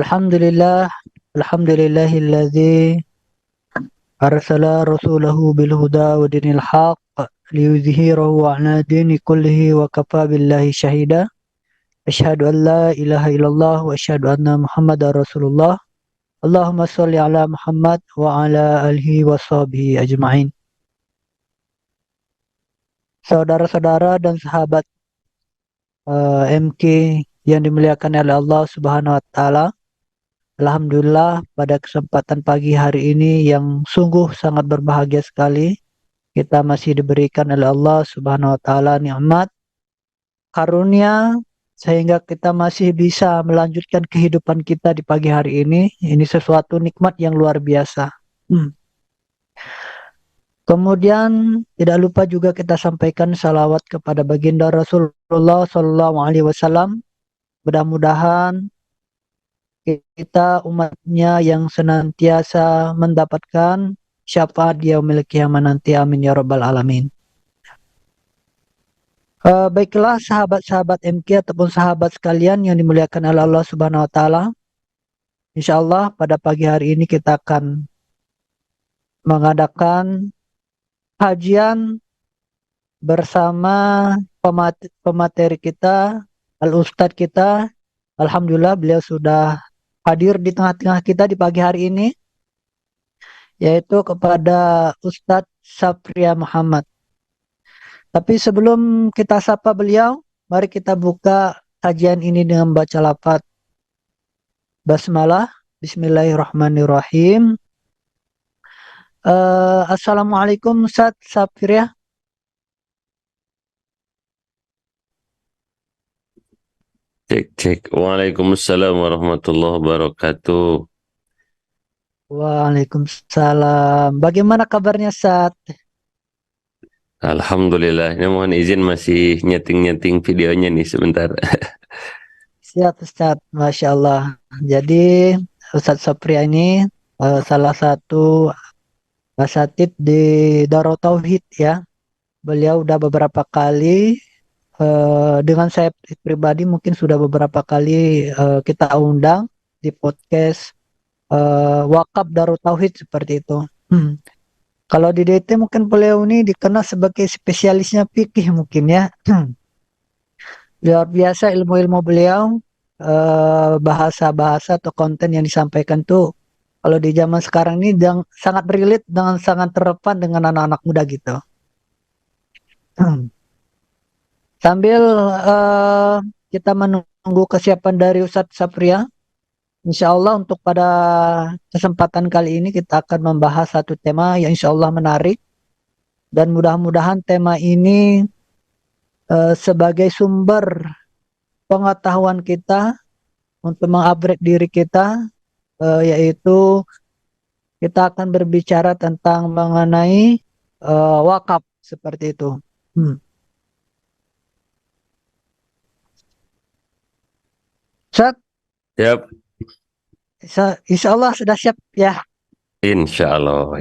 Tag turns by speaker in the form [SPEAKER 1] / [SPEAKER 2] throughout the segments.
[SPEAKER 1] Alhamdulillah, alhamdulillahilladzi arsala rasulahu bil huda wa dinil haqq liyudhhirahu ala dini kullihi wa kafa billahi syahida. Asyhadu an la ilaha illallah wa asyhadu anna Muhammadar Rasulullah. Allahumma shalli ala Muhammad wa ala alihi wa sahbihi ajma'in. Saudara-saudara dan sahabat MK yang dimuliakan oleh Allah Subhanahu wa taala. Alhamdulillah pada kesempatan pagi hari ini yang sungguh sangat berbahagia sekali kita masih diberikan oleh Allah Subhanahu wa taala nikmat karunia sehingga kita masih bisa melanjutkan kehidupan kita di pagi hari ini. Ini sesuatu nikmat yang luar biasa. Kemudian tidak lupa juga kita sampaikan salawat kepada baginda Rasulullah Sallallahu Alaihi Wasallam. Mudah-mudahan kita umatnya yang senantiasa mendapatkan syafaat di yaumil qiyamah nanti, amin ya rabbal alamin. Baiklah sahabat-sahabat MK ataupun sahabat sekalian yang dimuliakan oleh Allah Subhanahu wa taala. Insyaallah pada pagi hari ini kita akan mengadakan kajian bersama pemateri kita, al-ustadz kita. Alhamdulillah beliau sudah hadir di tengah-tengah kita di pagi hari ini, yaitu kepada Ustadz Safria Muhammad. Tapi sebelum kita sapa beliau, mari kita buka kajian ini dengan baca lafaz basmalah. Bismillahirrahmanirrahim. Assalamualaikum Ustadz Safria.
[SPEAKER 2] Cek. Waalaikumsalam warahmatullahi wabarakatuh.
[SPEAKER 1] Waalaikumsalam. Bagaimana kabarnya Ustadz?
[SPEAKER 2] Alhamdulillah. Ini mohon izin masih nyeting videonya nih sebentar.
[SPEAKER 1] Siap Ustadz, Masya Allah. Jadi Ustadz Safria ini salah satu asatid di Darut Tauhid ya. Beliau udah beberapa kali dengan saya pribadi mungkin sudah beberapa kali kita undang di podcast Wakaf Darut Tauhid seperti itu. Kalau di DT mungkin beliau ini dikenal sebagai spesialisnya fikih mungkin ya. Luar biasa ilmu-ilmu beliau, bahasa-bahasa atau konten yang disampaikan tuh kalau di zaman sekarang ini sangat relate dengan sangat relevan dengan anak-anak muda gitu. Sambil kita menunggu kesiapan dari Ustadz Safria, insya Allah untuk pada kesempatan kali ini kita akan membahas satu tema yang insya Allah menarik. Dan mudah-mudahan tema ini sebagai sumber pengetahuan kita untuk mengupgrade diri kita, yaitu kita akan berbicara tentang mengenai wakaf seperti itu. Ustaz,
[SPEAKER 2] Siap.
[SPEAKER 1] insya Allah sudah siap ya.
[SPEAKER 2] Insya Allah.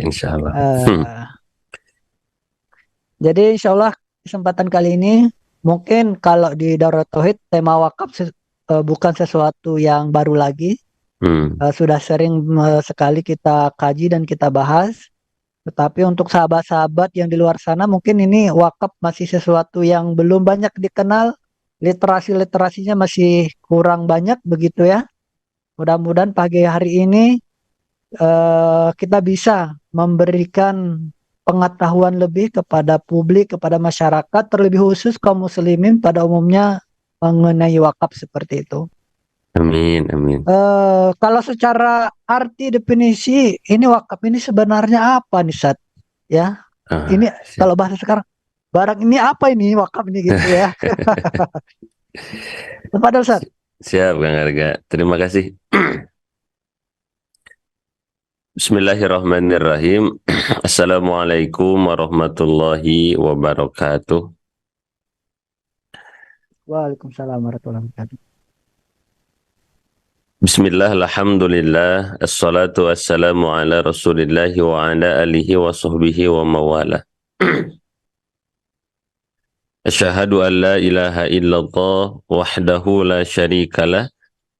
[SPEAKER 1] Jadi insya Allah kesempatan kali ini mungkin kalau di Darut Tauhid tema wakaf bukan sesuatu yang baru lagi. Sudah sering sekali kita kaji dan kita bahas. Tetapi untuk sahabat-sahabat yang di luar sana mungkin ini wakaf masih sesuatu yang belum banyak dikenal. Literasinya masih kurang banyak begitu ya. Mudah-mudahan pagi hari ini kita bisa memberikan pengetahuan lebih kepada publik, kepada masyarakat, terlebih khusus kaum muslimin pada umumnya mengenai wakaf seperti itu.
[SPEAKER 2] Amin.
[SPEAKER 1] Kalau secara arti definisi ini wakaf ini sebenarnya apa nih Ustaz? Ya, ini siap. Kalau bahasa sekarang barang ini apa ini wakaf ini gitu ya. Kepada Ustaz.
[SPEAKER 2] Siap Kang Arga. Terima kasih. Bismillahirrahmanirrahim. Assalamualaikum warahmatullahi wabarakatuh.
[SPEAKER 1] Waalaikumsalam warahmatullahi wabarakatuh.
[SPEAKER 2] Bismillah, alhamdulillah, assalatu wassalamu ala rasulillahi wa ala alihi wa sahbihi wa mawala. Asyhadu an la ilaha illallah wahdahu la syarikalah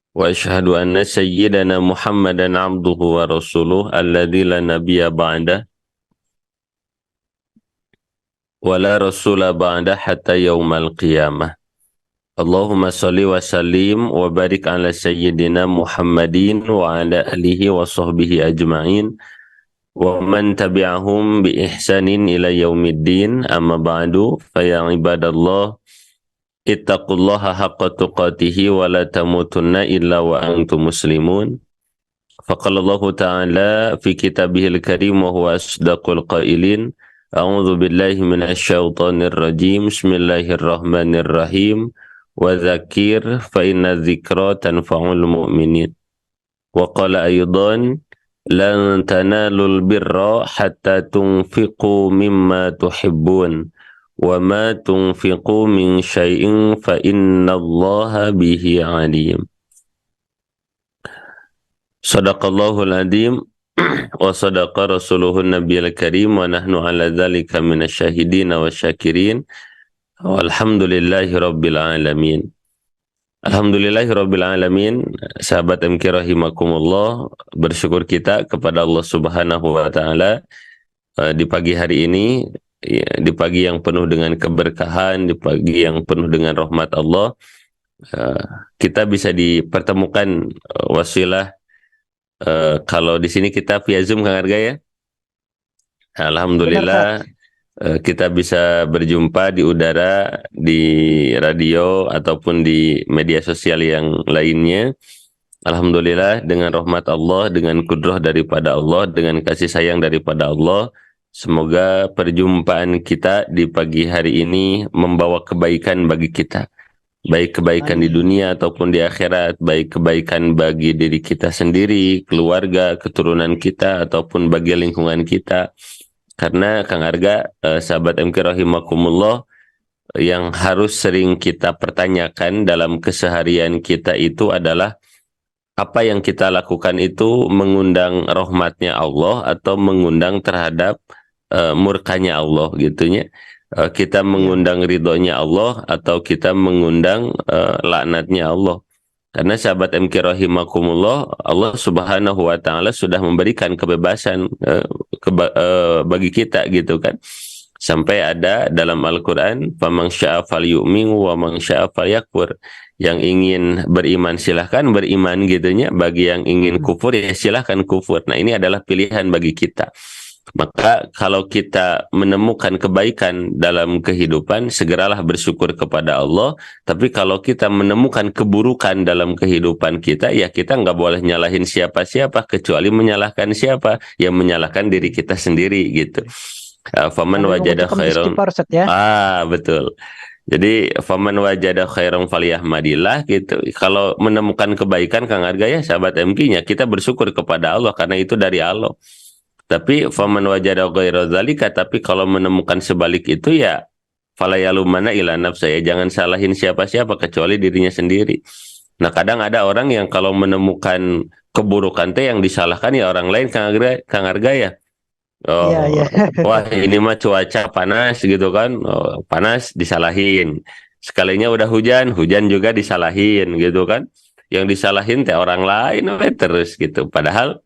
[SPEAKER 2] Wa asyhadu anna sayyidana Muhammadan abduhu wa rasuluh alladzi la nabiyya ba'da wa la rasula ba'da hatta yaumal qiyamah. Allahumma salli wa sallim wa barik ala sayyidina Muhammadin wa ala alihi wa sahbihi ajma'in wa man tabi'ahum bi ihsanin ila yaumiddin, amma ba'du, fa ya ibadallah ittaqullaha haqqa tuqatihi wa la tamutunna illa wa antum muslimun. Faqala Allah ta'ala fi kitabihil karim wa huwa asdaqul qailin. A'udzu billahi minasy syaithanir rajim. Bismillahirrahmanirrahim. Wa dzakir fa inna dzikra tanfa'ul mu'minin. Wa qala aidan lan tanalul birra hatta tunfiqu mimma tuhibbun wa ma tunfiqu min syai'in fa innallaha bihi alim. Sadaqallahul adzim wa sadaqa rasuluhun nabiyil karim wa nahnu ala dzalika minasyahidin wa syakirin walhamdulillahi rabbil alamin. Alhamdulillahi rabbil alamin. Sahabat MK rahimakumullah, bersyukur kita kepada Allah Subhanahu wa taala di pagi hari ini, di pagi yang penuh dengan keberkahan, di pagi yang penuh dengan rahmat Allah, kita bisa dipertemukan wasilah. Kalau di sini kita via Zoom, Kang Arga ya. Alhamdulillah kita bisa berjumpa di udara, di radio ataupun di media sosial yang lainnya. Alhamdulillah dengan rahmat Allah, dengan kudrah daripada Allah, dengan kasih sayang daripada Allah. Semoga perjumpaan kita di pagi hari ini membawa kebaikan bagi kita. Baik kebaikan di dunia ataupun di akhirat, baik kebaikan bagi diri kita sendiri, keluarga, keturunan kita, ataupun bagi lingkungan kita. Karena Kang Arga, sahabat MK rahimakumullah, yang harus sering kita pertanyakan dalam keseharian kita itu adalah apa yang kita lakukan itu mengundang rahmatnya Allah atau mengundang terhadap murkanya Allah gitunya. Kita mengundang ridhonya Allah atau kita mengundang laknatnya Allah. Karena sahabat MK rahimakumullah, Allah Subhanahu wa taala sudah memberikan kebebasan bagi kita gitu kan. Sampai ada dalam Al-Qur'an, "Faman syaa'a falyu'min wa man syaa'a falyakfur." Yang ingin beriman silahkan beriman gitunya, bagi yang ingin kufur ya silahkan kufur. Nah, ini adalah pilihan bagi kita. Maka kalau kita menemukan kebaikan dalam kehidupan, segeralah bersyukur kepada Allah. Tapi kalau kita menemukan keburukan dalam kehidupan kita, ya kita nggak boleh nyalahin siapa-siapa, kecuali menyalahkan siapa? Yang menyalahkan diri kita sendiri gitu. Faman wajada khairan. Betul. Jadi faman wajada khairan falyahmadillah gitu. Kalau menemukan kebaikan, Kang Arga ya sahabat MK-nya, kita bersyukur kepada Allah karena itu dari Allah. Tapi faman wajada ghaira dzalika, tapi kalau menemukan sebalik itu ya fala yalumana ila nafsa, ya jangan salahin siapa-siapa kecuali dirinya sendiri. Nah, kadang ada orang yang kalau menemukan keburukan teh yang disalahkan ya orang lain, Kang Arga ya. Oh, iya. Wah ini mah cuaca panas gitu kan, panas disalahin. Sekalinya udah hujan, hujan juga disalahin gitu kan. Yang disalahin teh orang lain terus gitu. Padahal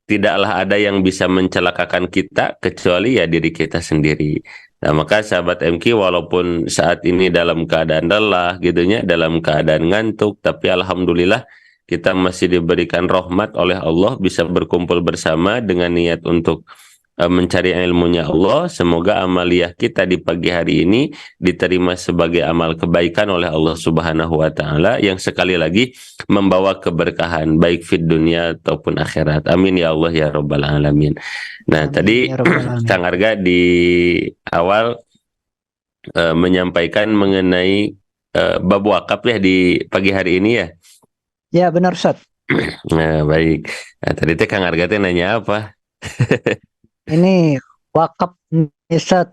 [SPEAKER 2] tidaklah ada yang bisa mencelakakan kita kecuali ya diri kita sendiri. Nah, maka sahabat MK walaupun saat ini dalam keadaan lelah gitunya, dalam keadaan ngantuk, tapi alhamdulillah kita masih diberikan rahmat oleh Allah bisa berkumpul bersama dengan niat untuk mencari ilmunya Allah. Semoga amaliyah kita di pagi hari ini diterima sebagai amal kebaikan oleh Allah Subhanahu wa taala yang sekali lagi membawa keberkahan baik fid dunia ataupun akhirat. Amin ya Allah ya rabbal alamin. Nah, amin, tadi ya Kang Arga di awal menyampaikan mengenai bab wakaf ya di pagi hari ini ya.
[SPEAKER 1] Ya, benar Ustaz.
[SPEAKER 2] Nah, baik. Nah, tadi teh Kang Arga teh nanya apa?
[SPEAKER 1] Ini wakaf Ustaz,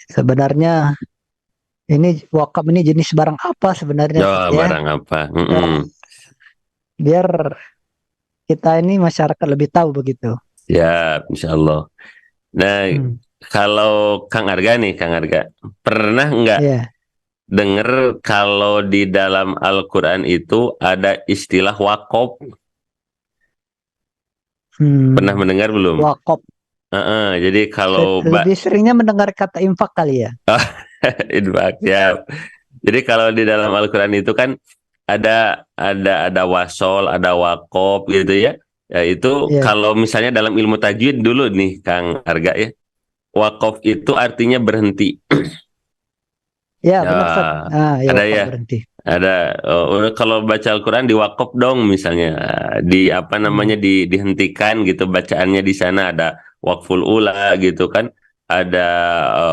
[SPEAKER 1] sebenarnya ini wakaf ini jenis barang apa sebenarnya?
[SPEAKER 2] Barang apa?
[SPEAKER 1] Biar kita ini masyarakat lebih tahu begitu.
[SPEAKER 2] Ya, insya Allah. Nah, kalau Kang Arga nih, Kang Arga, pernah nggak dengar kalau di dalam Al-Quran itu ada istilah wakaf. Pernah mendengar belum?
[SPEAKER 1] Wakaf.
[SPEAKER 2] Jadi kalau
[SPEAKER 1] Lebih seringnya mendengar kata infak kali ya.
[SPEAKER 2] infak ya. Jadi kalau di dalam Al-Quran itu kan ada wasol, ada wakaf gitu ya. Ya itu
[SPEAKER 1] Iya.
[SPEAKER 2] kalau misalnya dalam ilmu tajwid dulu nih Kang Arga ya. Wakaf itu artinya berhenti.
[SPEAKER 1] Ya,
[SPEAKER 2] Ya,
[SPEAKER 1] benar Ustaz. Ya
[SPEAKER 2] ada
[SPEAKER 1] wakaf
[SPEAKER 2] ya.
[SPEAKER 1] berhenti.
[SPEAKER 2] Ada kalau baca Al-Quran di wakaf dong misalnya di apa namanya dihentikan gitu bacaannya di sana ada wakful ula gitu kan ada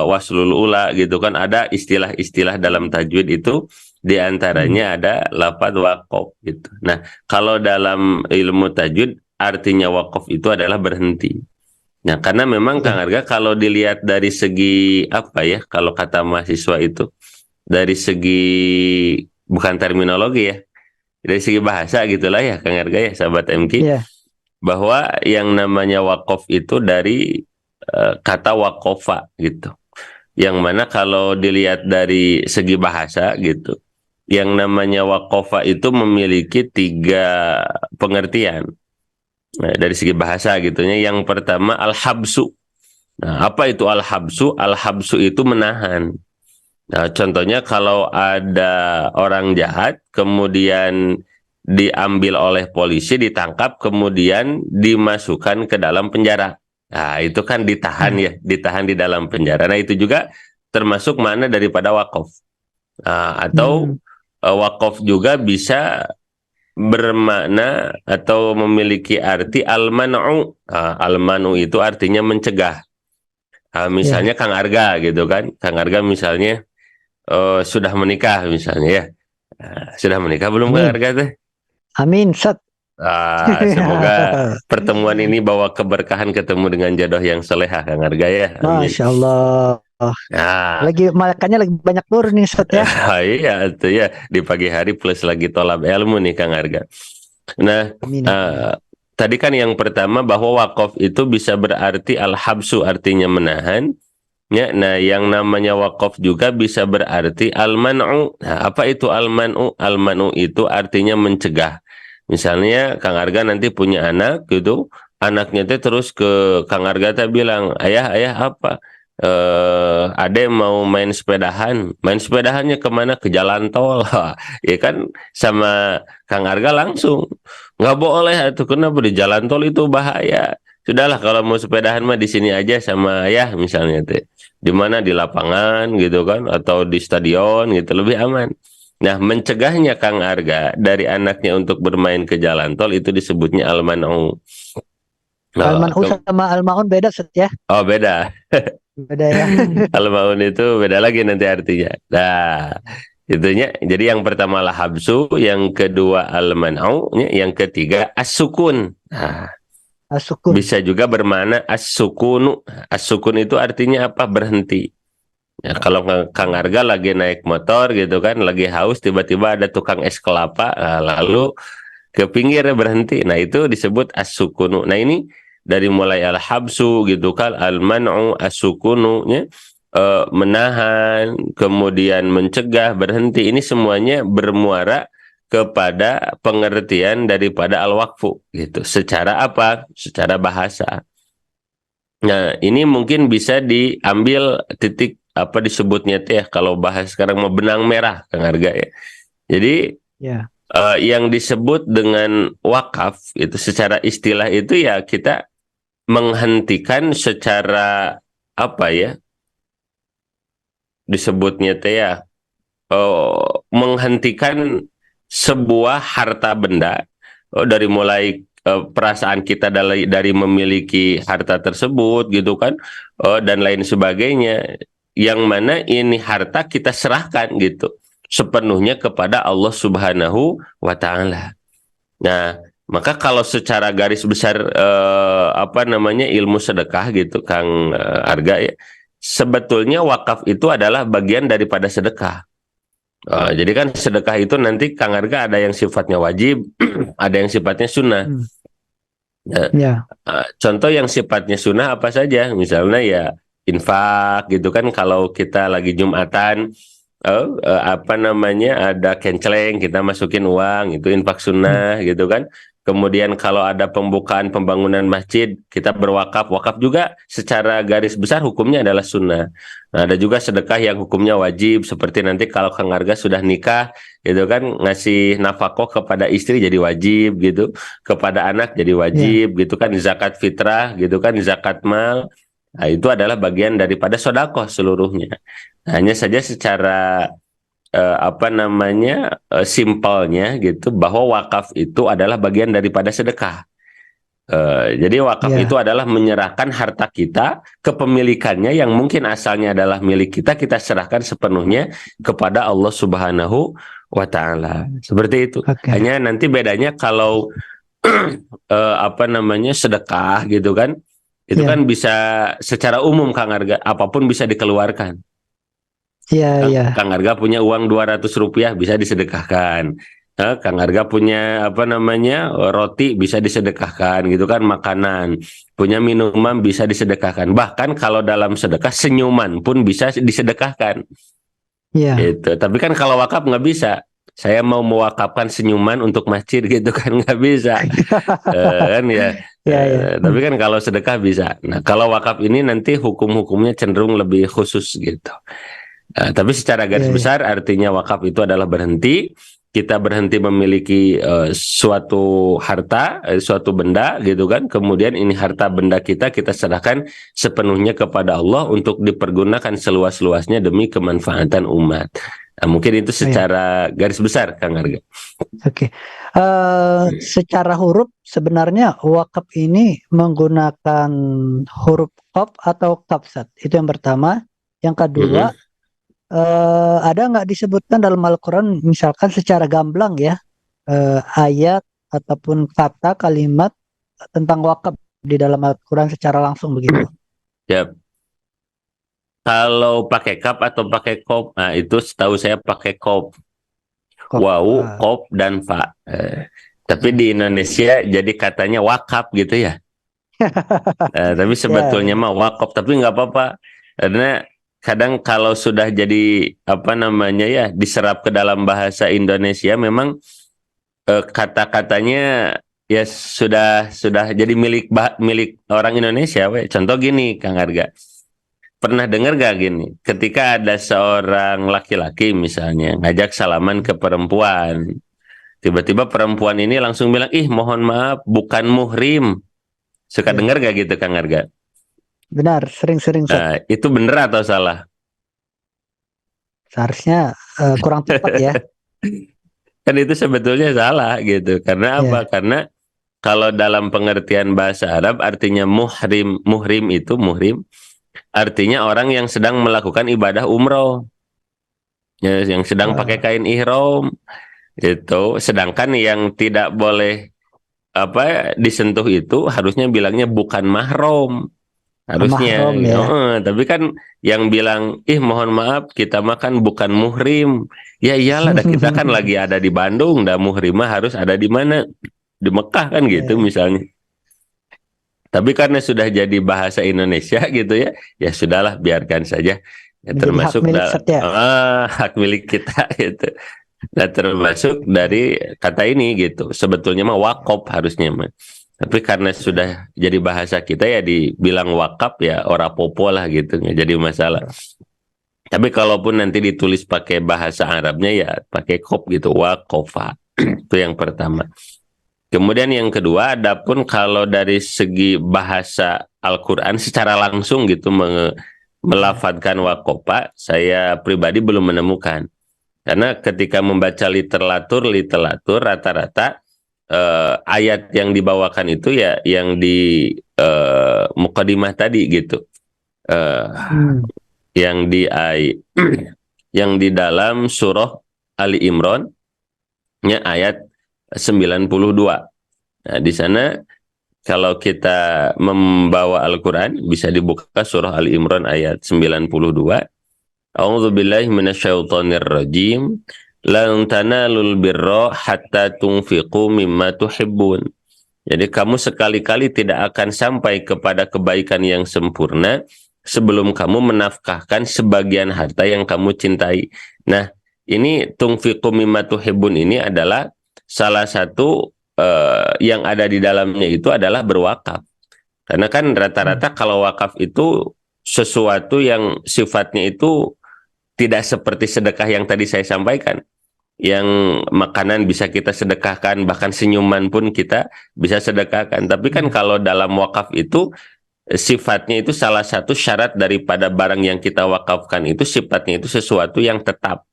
[SPEAKER 2] waslul ula gitu kan ada istilah-istilah dalam tajwid itu diantaranya ada lafaz wakaf gitu. Nah kalau dalam ilmu tajwid artinya wakaf itu adalah berhenti. Nah karena memang Kang
[SPEAKER 1] Iya.
[SPEAKER 2] Arga kalau dilihat dari segi apa ya kalau kata mahasiswa itu dari segi bukan terminologi ya dari segi bahasa gitulah ya Kang Arga ya sahabat MK
[SPEAKER 1] Iya.
[SPEAKER 2] bahwa yang namanya wakaf itu dari kata wakofa gitu yang mana kalau dilihat dari segi bahasa gitu yang namanya wakofa itu memiliki 3 pengertian dari segi bahasa gitunya yang pertama al-habsu. Nah apa itu al-habsu? Al-habsu itu menahan. Nah, contohnya kalau ada orang jahat, kemudian diambil oleh polisi, ditangkap, kemudian dimasukkan ke dalam penjara. Nah, itu kan ditahan
[SPEAKER 1] Hmm.
[SPEAKER 2] ya, ditahan di dalam penjara. Nah, itu juga termasuk mana daripada wakaf. Nah, atau wakaf juga bisa bermakna atau memiliki arti al-man'u. Nah, al-man'u itu artinya mencegah. Nah,
[SPEAKER 1] Ya.
[SPEAKER 2] misalnya Kang Arga gitu kan, Kang Arga misalnya sudah menikah misalnya ya. Sudah menikah belum Kang
[SPEAKER 1] Amin.
[SPEAKER 2] Arga teh?
[SPEAKER 1] Amin, Ustaz.
[SPEAKER 2] Semoga pertemuan ini bawa keberkahan ketemu dengan jodoh yang solehah Kang Arga ya. Amin.
[SPEAKER 1] Masya Allah.
[SPEAKER 2] Nah,
[SPEAKER 1] Makanya lagi banyak turun nih Ustaz ya.
[SPEAKER 2] iya itu ya di pagi hari plus lagi tolab ilmu nih Kang Arga. Nah,
[SPEAKER 1] Amin, amin.
[SPEAKER 2] tadi kan yang pertama bahwa wakaf itu bisa berarti al-habsu artinya menahan. Ya, nah yang namanya wakaf juga bisa berarti al-man'u. Nah, apa itu al-man'u? Al-man'u itu artinya mencegah. Misalnya Kang Arga nanti punya anak gitu, anaknya teh terus ke Kang Arga teh bilang, "Ayah, ayah apa? Ade mau main sepedahannya kemana? Ke jalan tol." Ya kan sama Kang Arga langsung nggak boleh itu kenapa di jalan tol itu bahaya. Sudahlah kalau mau sepedahan mah di sini aja sama ayah misalnya teh di mana di lapangan gitu kan atau di stadion gitu lebih aman. Nah, mencegahnya Kang Arga dari anaknya untuk bermain ke jalan tol itu disebutnya al-man'u.
[SPEAKER 1] Alman sama Almaun beda Ustaz ya.
[SPEAKER 2] Oh, beda.
[SPEAKER 1] Beda ya.
[SPEAKER 2] Al-maun itu beda lagi nanti artinya. Nah, itunya. Jadi yang pertama lah habsu, yang kedua al-man'u, yang ketiga as-sukun. Nah,
[SPEAKER 1] Asukun.
[SPEAKER 2] bisa juga bermakna as-sukunu. As-sukun itu artinya apa? Berhenti. Ya, kalau Kang Arga lagi naik motor gitu kan, lagi haus, tiba-tiba ada tukang es kelapa, lalu ke pinggir berhenti. Nah itu disebut as-sukunu. Nah ini dari mulai al-habsu gitu kan, al-man'u, as-sukunu, menahan, kemudian mencegah, berhenti. Ini semuanya bermuara kepada pengertian daripada al-waqfu gitu. Secara apa? Secara bahasa. Nah, ini mungkin bisa diambil titik apa disebutnya teh ya, kalau bahas sekarang mau benang merah Kang Arga ya. Jadi
[SPEAKER 1] Ya.
[SPEAKER 2] yang disebut dengan wakaf itu secara istilah itu ya kita menghentikan secara apa ya disebutnya teh ya menghentikan sebuah harta benda dari mulai perasaan kita dari memiliki harta tersebut gitu kan dan lain sebagainya yang mana ini harta kita serahkan gitu sepenuhnya kepada Allah Subhanahu wa taala. Nah, maka kalau secara garis besar apa namanya ilmu sedekah gitu Kang Arga ya, sebetulnya wakaf itu adalah bagian daripada sedekah. Jadi kan sedekah itu nanti Kang Arga ada yang sifatnya wajib, ada yang sifatnya sunnah. Nah,
[SPEAKER 1] Ya.
[SPEAKER 2] contoh yang sifatnya sunnah apa saja? Misalnya ya infak gitu kan kalau kita lagi Jumatan apa namanya, ada kenceleng kita masukin uang, itu infak sunnah gitu kan. Kemudian kalau ada pembukaan pembangunan masjid, kita berwakaf. Wakaf juga secara garis besar hukumnya adalah sunnah. Nah, ada juga sedekah yang hukumnya wajib, seperti nanti kalau Kang Arga sudah nikah, gitu kan, ngasih nafkah kepada istri jadi wajib gitu, kepada anak jadi wajib gitu kan, zakat fitrah gitu kan, zakat mal. Nah, itu adalah bagian daripada sodakoh seluruhnya. Hanya saja secara apa namanya, simpelnya gitu, bahwa wakaf itu adalah bagian daripada sedekah. Jadi wakaf itu adalah menyerahkan harta kita, kepemilikannya yang mungkin asalnya adalah milik kita, kita serahkan sepenuhnya kepada Allah Subhanahu wa Ta'ala. Seperti itu. Hanya nanti bedanya kalau apa namanya, sedekah gitu kan, itu kan bisa secara umum Kang Arga, apapun bisa dikeluarkan. Kang Arga punya uang 200 rupiah bisa disedekahkan. Kang Arga punya apa namanya, roti bisa disedekahkan gitu kan, makanan. Punya minuman bisa disedekahkan. Bahkan kalau dalam sedekah, senyuman pun bisa disedekahkan. Gitu. Tapi kan kalau wakaf nggak bisa. Saya mau mewakafkan senyuman untuk masjid gitu kan, nggak bisa. Kan ya. Tapi kan kalau sedekah bisa. Nah, kalau wakaf ini nanti hukum-hukumnya cenderung lebih khusus gitu. Tapi secara garis besar artinya wakaf itu adalah berhenti. Kita berhenti memiliki suatu harta, suatu benda gitu kan. Kemudian ini harta benda kita serahkan sepenuhnya kepada Allah untuk dipergunakan seluas-luasnya demi kemanfaatan umat. Nah, mungkin itu secara garis besar Kang Arga.
[SPEAKER 1] Secara huruf sebenarnya wakaf ini menggunakan huruf qaf atau kafsat. Itu yang pertama. Yang kedua, ada nggak disebutkan dalam Al-Quran misalkan secara gamblang ya, ayat ataupun kata kalimat tentang wakaf di dalam Al-Quran secara langsung begitu?
[SPEAKER 2] Kalau pakai kaf atau pakai kop, nah itu setahu saya pakai kop. Wau, kop, dan fa. Tapi di Indonesia jadi katanya wakaf gitu ya. Tapi sebetulnya mah wakaf, tapi nggak apa-apa. Karena kadang kalau sudah jadi apa namanya ya, diserap ke dalam bahasa Indonesia, memang kata-katanya ya sudah jadi milik orang Indonesia. Contoh gini Kang Arga. Pernah dengar gak gini, ketika ada seorang laki-laki misalnya ngajak salaman ke perempuan, tiba-tiba perempuan ini langsung bilang, ih mohon maaf bukan muhrim. Suka dengar gak gitu Kang Arga?
[SPEAKER 1] Benar, sering-sering.
[SPEAKER 2] Itu benar atau salah?
[SPEAKER 1] Seharusnya kurang tepat ya.
[SPEAKER 2] Kan itu sebetulnya salah gitu. Karena apa? Karena kalau dalam pengertian bahasa Arab artinya muhrim itu artinya orang yang sedang melakukan ibadah umroh, ya, yang sedang pakai kain ihram itu. Sedangkan yang tidak boleh apa disentuh itu harusnya bilangnya bukan mahram harusnya. Tapi kan yang bilang, ih mohon maaf kita makan bukan muhrim. Ya iyalah, kita kan lagi ada di Bandung, muhrimah harus ada di mana? Di Mekah kan gitu misalnya. Tapi karena sudah jadi bahasa Indonesia gitu ya, ya sudahlah biarkan saja. Ya, termasuk hak milik kita gitu. Nah, termasuk dari kata ini gitu. Sebetulnya mah wakaf harusnya mah. Tapi karena sudah jadi bahasa kita ya dibilang wakaf ya ora popo lah gitu, nggak jadi masalah. Tapi kalaupun nanti ditulis pakai bahasa Arabnya ya pakai kop gitu, waqafa. Itu yang pertama. Kemudian yang kedua, adapun kalau dari segi bahasa Al-Quran secara langsung gitu melafadzkan waqafa, saya pribadi belum menemukan. Karena ketika membaca literatur rata-rata ayat yang dibawakan itu ya yang di mukadimah tadi gitu. Yang yang di dalam surah Ali Imran nya ayat 92. Nah, di sana kalau kita membawa Al-Quran bisa dibuka surah Ali Imran ayat 92. A'udzubillahi minasyaitonir rajim. Lan tanalul birra hatta tunfiqu mimma tuhibbun. Jadi kamu sekali-kali tidak akan sampai kepada kebaikan yang sempurna sebelum kamu menafkahkan sebagian harta yang kamu cintai. Nah, ini tunfiqu mimma tuhibbun ini adalah salah satu yang ada di dalamnya itu adalah berwakaf. Karena kan rata-rata kalau wakaf itu sesuatu yang sifatnya itu tidak seperti sedekah yang tadi saya sampaikan. Yang makanan bisa kita sedekahkan, bahkan senyuman pun kita bisa sedekahkan. Tapi kan kalau dalam wakaf itu sifatnya itu salah satu syarat daripada barang yang kita wakafkan itu sifatnya itu sesuatu yang tetap.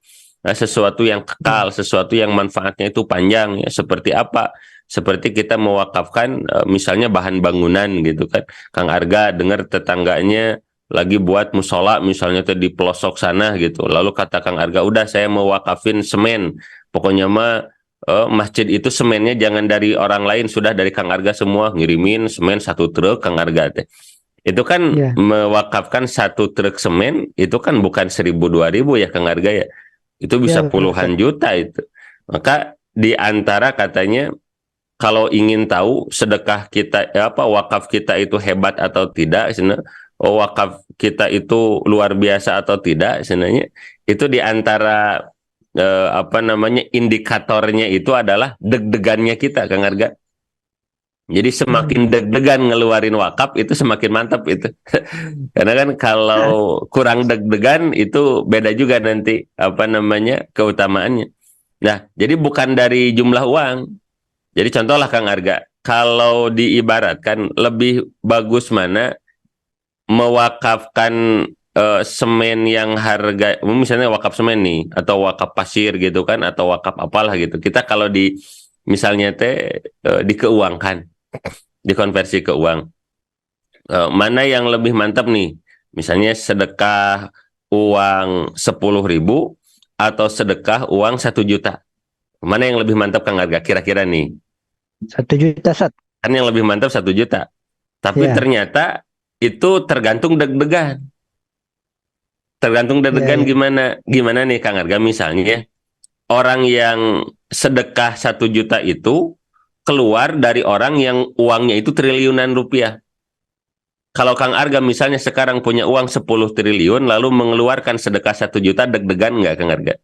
[SPEAKER 2] Nah, sesuatu yang kekal, sesuatu yang manfaatnya itu panjang. Ya. Seperti apa? Seperti kita mewakafkan misalnya bahan bangunan gitu kan. Kang Arga dengar tetangganya lagi buat musola misalnya tuh di pelosok sana gitu. Lalu kata Kang Arga, udah saya mau wakafin semen. Pokoknya mah masjid itu semennya jangan dari orang lain, sudah dari Kang Arga semua, ngirimin semen 1 truk Kang Arga teh. Itu kan mewakafkan 1 truk semen, itu kan bukan 1.000-2.000 ya Kang Arga ya. Itu bisa puluhan juta itu. Maka di antara katanya kalau ingin tahu sedekah kita wakaf kita itu hebat atau tidak sebenarnya, wakaf kita itu luar biasa atau tidak sebenarnya, itu di antara indikatornya itu adalah deg-degannya kita Kang Arga. Jadi semakin deg-degan ngeluarin wakaf itu semakin mantap itu. Karena kan kalau kurang deg-degan itu beda juga nanti keutamaannya. Nah, jadi bukan dari jumlah uang. Jadi contohlah Kang Arga, kalau diibaratkan lebih bagus mana mewakafkan semen yang harga, misalnya wakaf semen nih, atau wakaf pasir gitu kan, atau wakaf apalah gitu. Kita kalau misalnya dikeuangkan, dikonversi ke uang, mana yang lebih mantap nih? Misalnya sedekah uang 10.000 atau sedekah uang 1 juta. Mana yang lebih mantap Kang Arga kira-kira nih?
[SPEAKER 1] 1 juta Sat.
[SPEAKER 2] Kan yang lebih mantap 1 juta. Tapi ternyata itu tergantung deg-degan. Tergantung deg-degan gimana nih Kang Arga, misalnya orang yang sedekah 1 juta itu keluar dari orang yang uangnya itu triliunan rupiah. Kalau Kang Arga misalnya sekarang punya uang 10 triliun lalu mengeluarkan sedekah 1 juta, deg-degan nggak Kang Arga?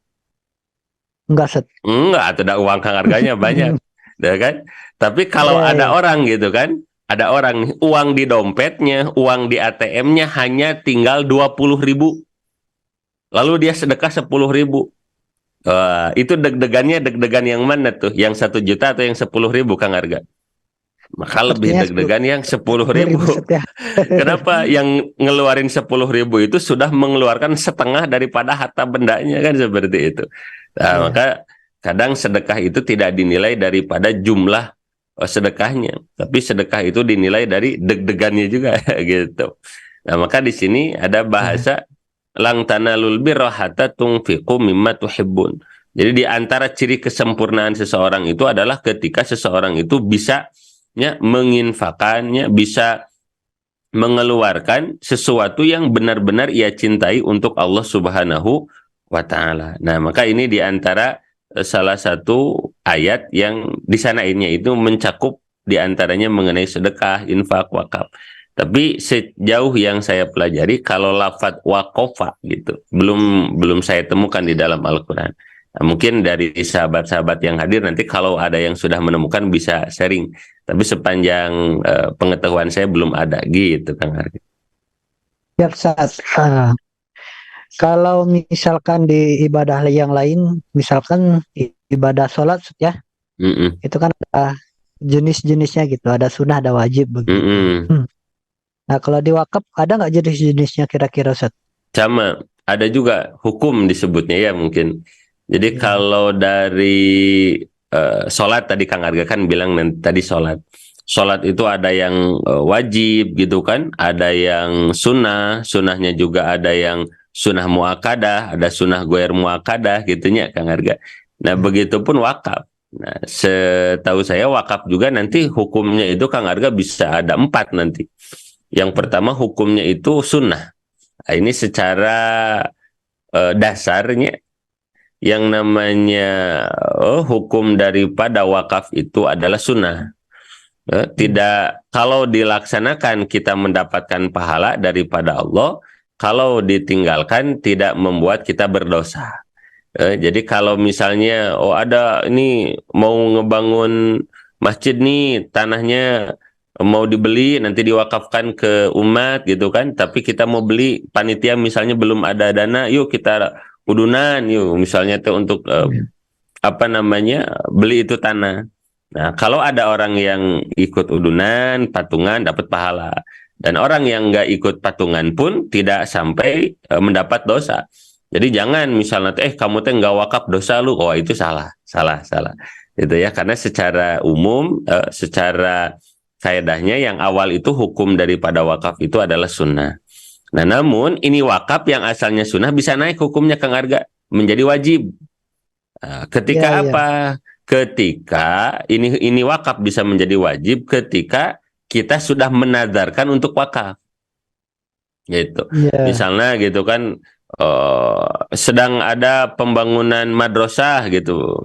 [SPEAKER 1] Enggak Sat.
[SPEAKER 2] Enggak, ada uang Kang Arganya banyak. Kan? Tapi kalau ada orang gitu kan, ada orang uang di dompetnya, uang di ATM-nya hanya tinggal 20.000. Lalu dia sedekah 10.000. Itu deg-degan yang mana tuh? Yang 1 juta atau yang 10.000 Kang Arga? Maka lebih deg-degan yang 10.000. Kenapa? Yang ngeluarin 10.000 itu sudah mengeluarkan setengah daripada harta bendanya kan, seperti itu. Nah, maka kadang sedekah itu tidak dinilai daripada jumlah sedekahnya, tapi sedekah itu dinilai dari deg-degannya juga gitu. Nah, maka di sini ada bahasa lang tanalul birra hatta tunfiqu mimma tuhibbun. Jadi di antara ciri kesempurnaan seseorang itu adalah ketika seseorang itu bisa menginfakannya, bisa mengeluarkan sesuatu yang benar-benar ia cintai untuk Allah Subhanahu wa Ta'ala. Nah, maka ini di antara salah satu ayat yang di sana ini itu mencakup di antaranya mengenai sedekah, infak, wakaf. Tapi sejauh yang saya pelajari, kalau lafadz waqafa gitu belum saya temukan di dalam Al-Quran. Nah, mungkin dari sahabat-sahabat yang hadir nanti kalau ada yang sudah menemukan bisa sharing. Tapi sepanjang pengetahuan saya belum ada gitu Kang Arga.
[SPEAKER 1] Ya, Sat. Kalau misalkan di ibadah yang lain, misalkan ibadah sholat ya, itu kan ada jenis-jenisnya gitu, ada sunnah, ada wajib begitu. Nah, kalau di wakaf ada nggak jenis-jenisnya kira-kira, Ustaz?
[SPEAKER 2] Sama, ada juga hukum disebutnya ya mungkin. Jadi kalau dari sholat tadi Kang Arga kan bilang tadi sholat. Sholat itu ada yang wajib gitu kan, ada yang sunnah, sunnahnya juga ada yang sunnah muakkadah, ada sunnah goer muakkadah gitunya Kang Arga. Nah, begitupun wakaf. Nah, setahu saya wakaf juga nanti hukumnya itu Kang Arga bisa ada 4 nanti. Yang pertama hukumnya itu sunnah. Nah, ini secara dasarnya yang namanya hukum daripada wakaf itu adalah sunnah. Tidak, kalau dilaksanakan kita mendapatkan pahala daripada Allah, kalau ditinggalkan tidak membuat kita berdosa. Jadi kalau misalnya ada ini mau ngebangun masjid nih, tanahnya mau dibeli nanti diwakafkan ke umat gitu kan, tapi kita mau beli, panitia misalnya belum ada dana, yuk kita udunan yuk misalnya tuh untuk apa namanya, beli itu tanah. Nah, kalau ada orang yang ikut udunan, patungan, dapat pahala. Dan orang yang nggak ikut patungan pun tidak sampai mendapat dosa. Jadi jangan misalnya, kamu teh nggak wakaf dosa lu, oh itu salah. Itu ya, karena secara umum, secara kaidahnya yang awal itu hukum daripada wakaf itu adalah sunnah. Nah, namun ini wakaf yang asalnya sunnah bisa naik hukumnya Kang Arga menjadi wajib. Ketika apa? Ketika ini wakaf bisa menjadi wajib ketika kita sudah menadarkan untuk wakaf, gitu. Misalnya gitu kan, sedang ada pembangunan madrasah gitu,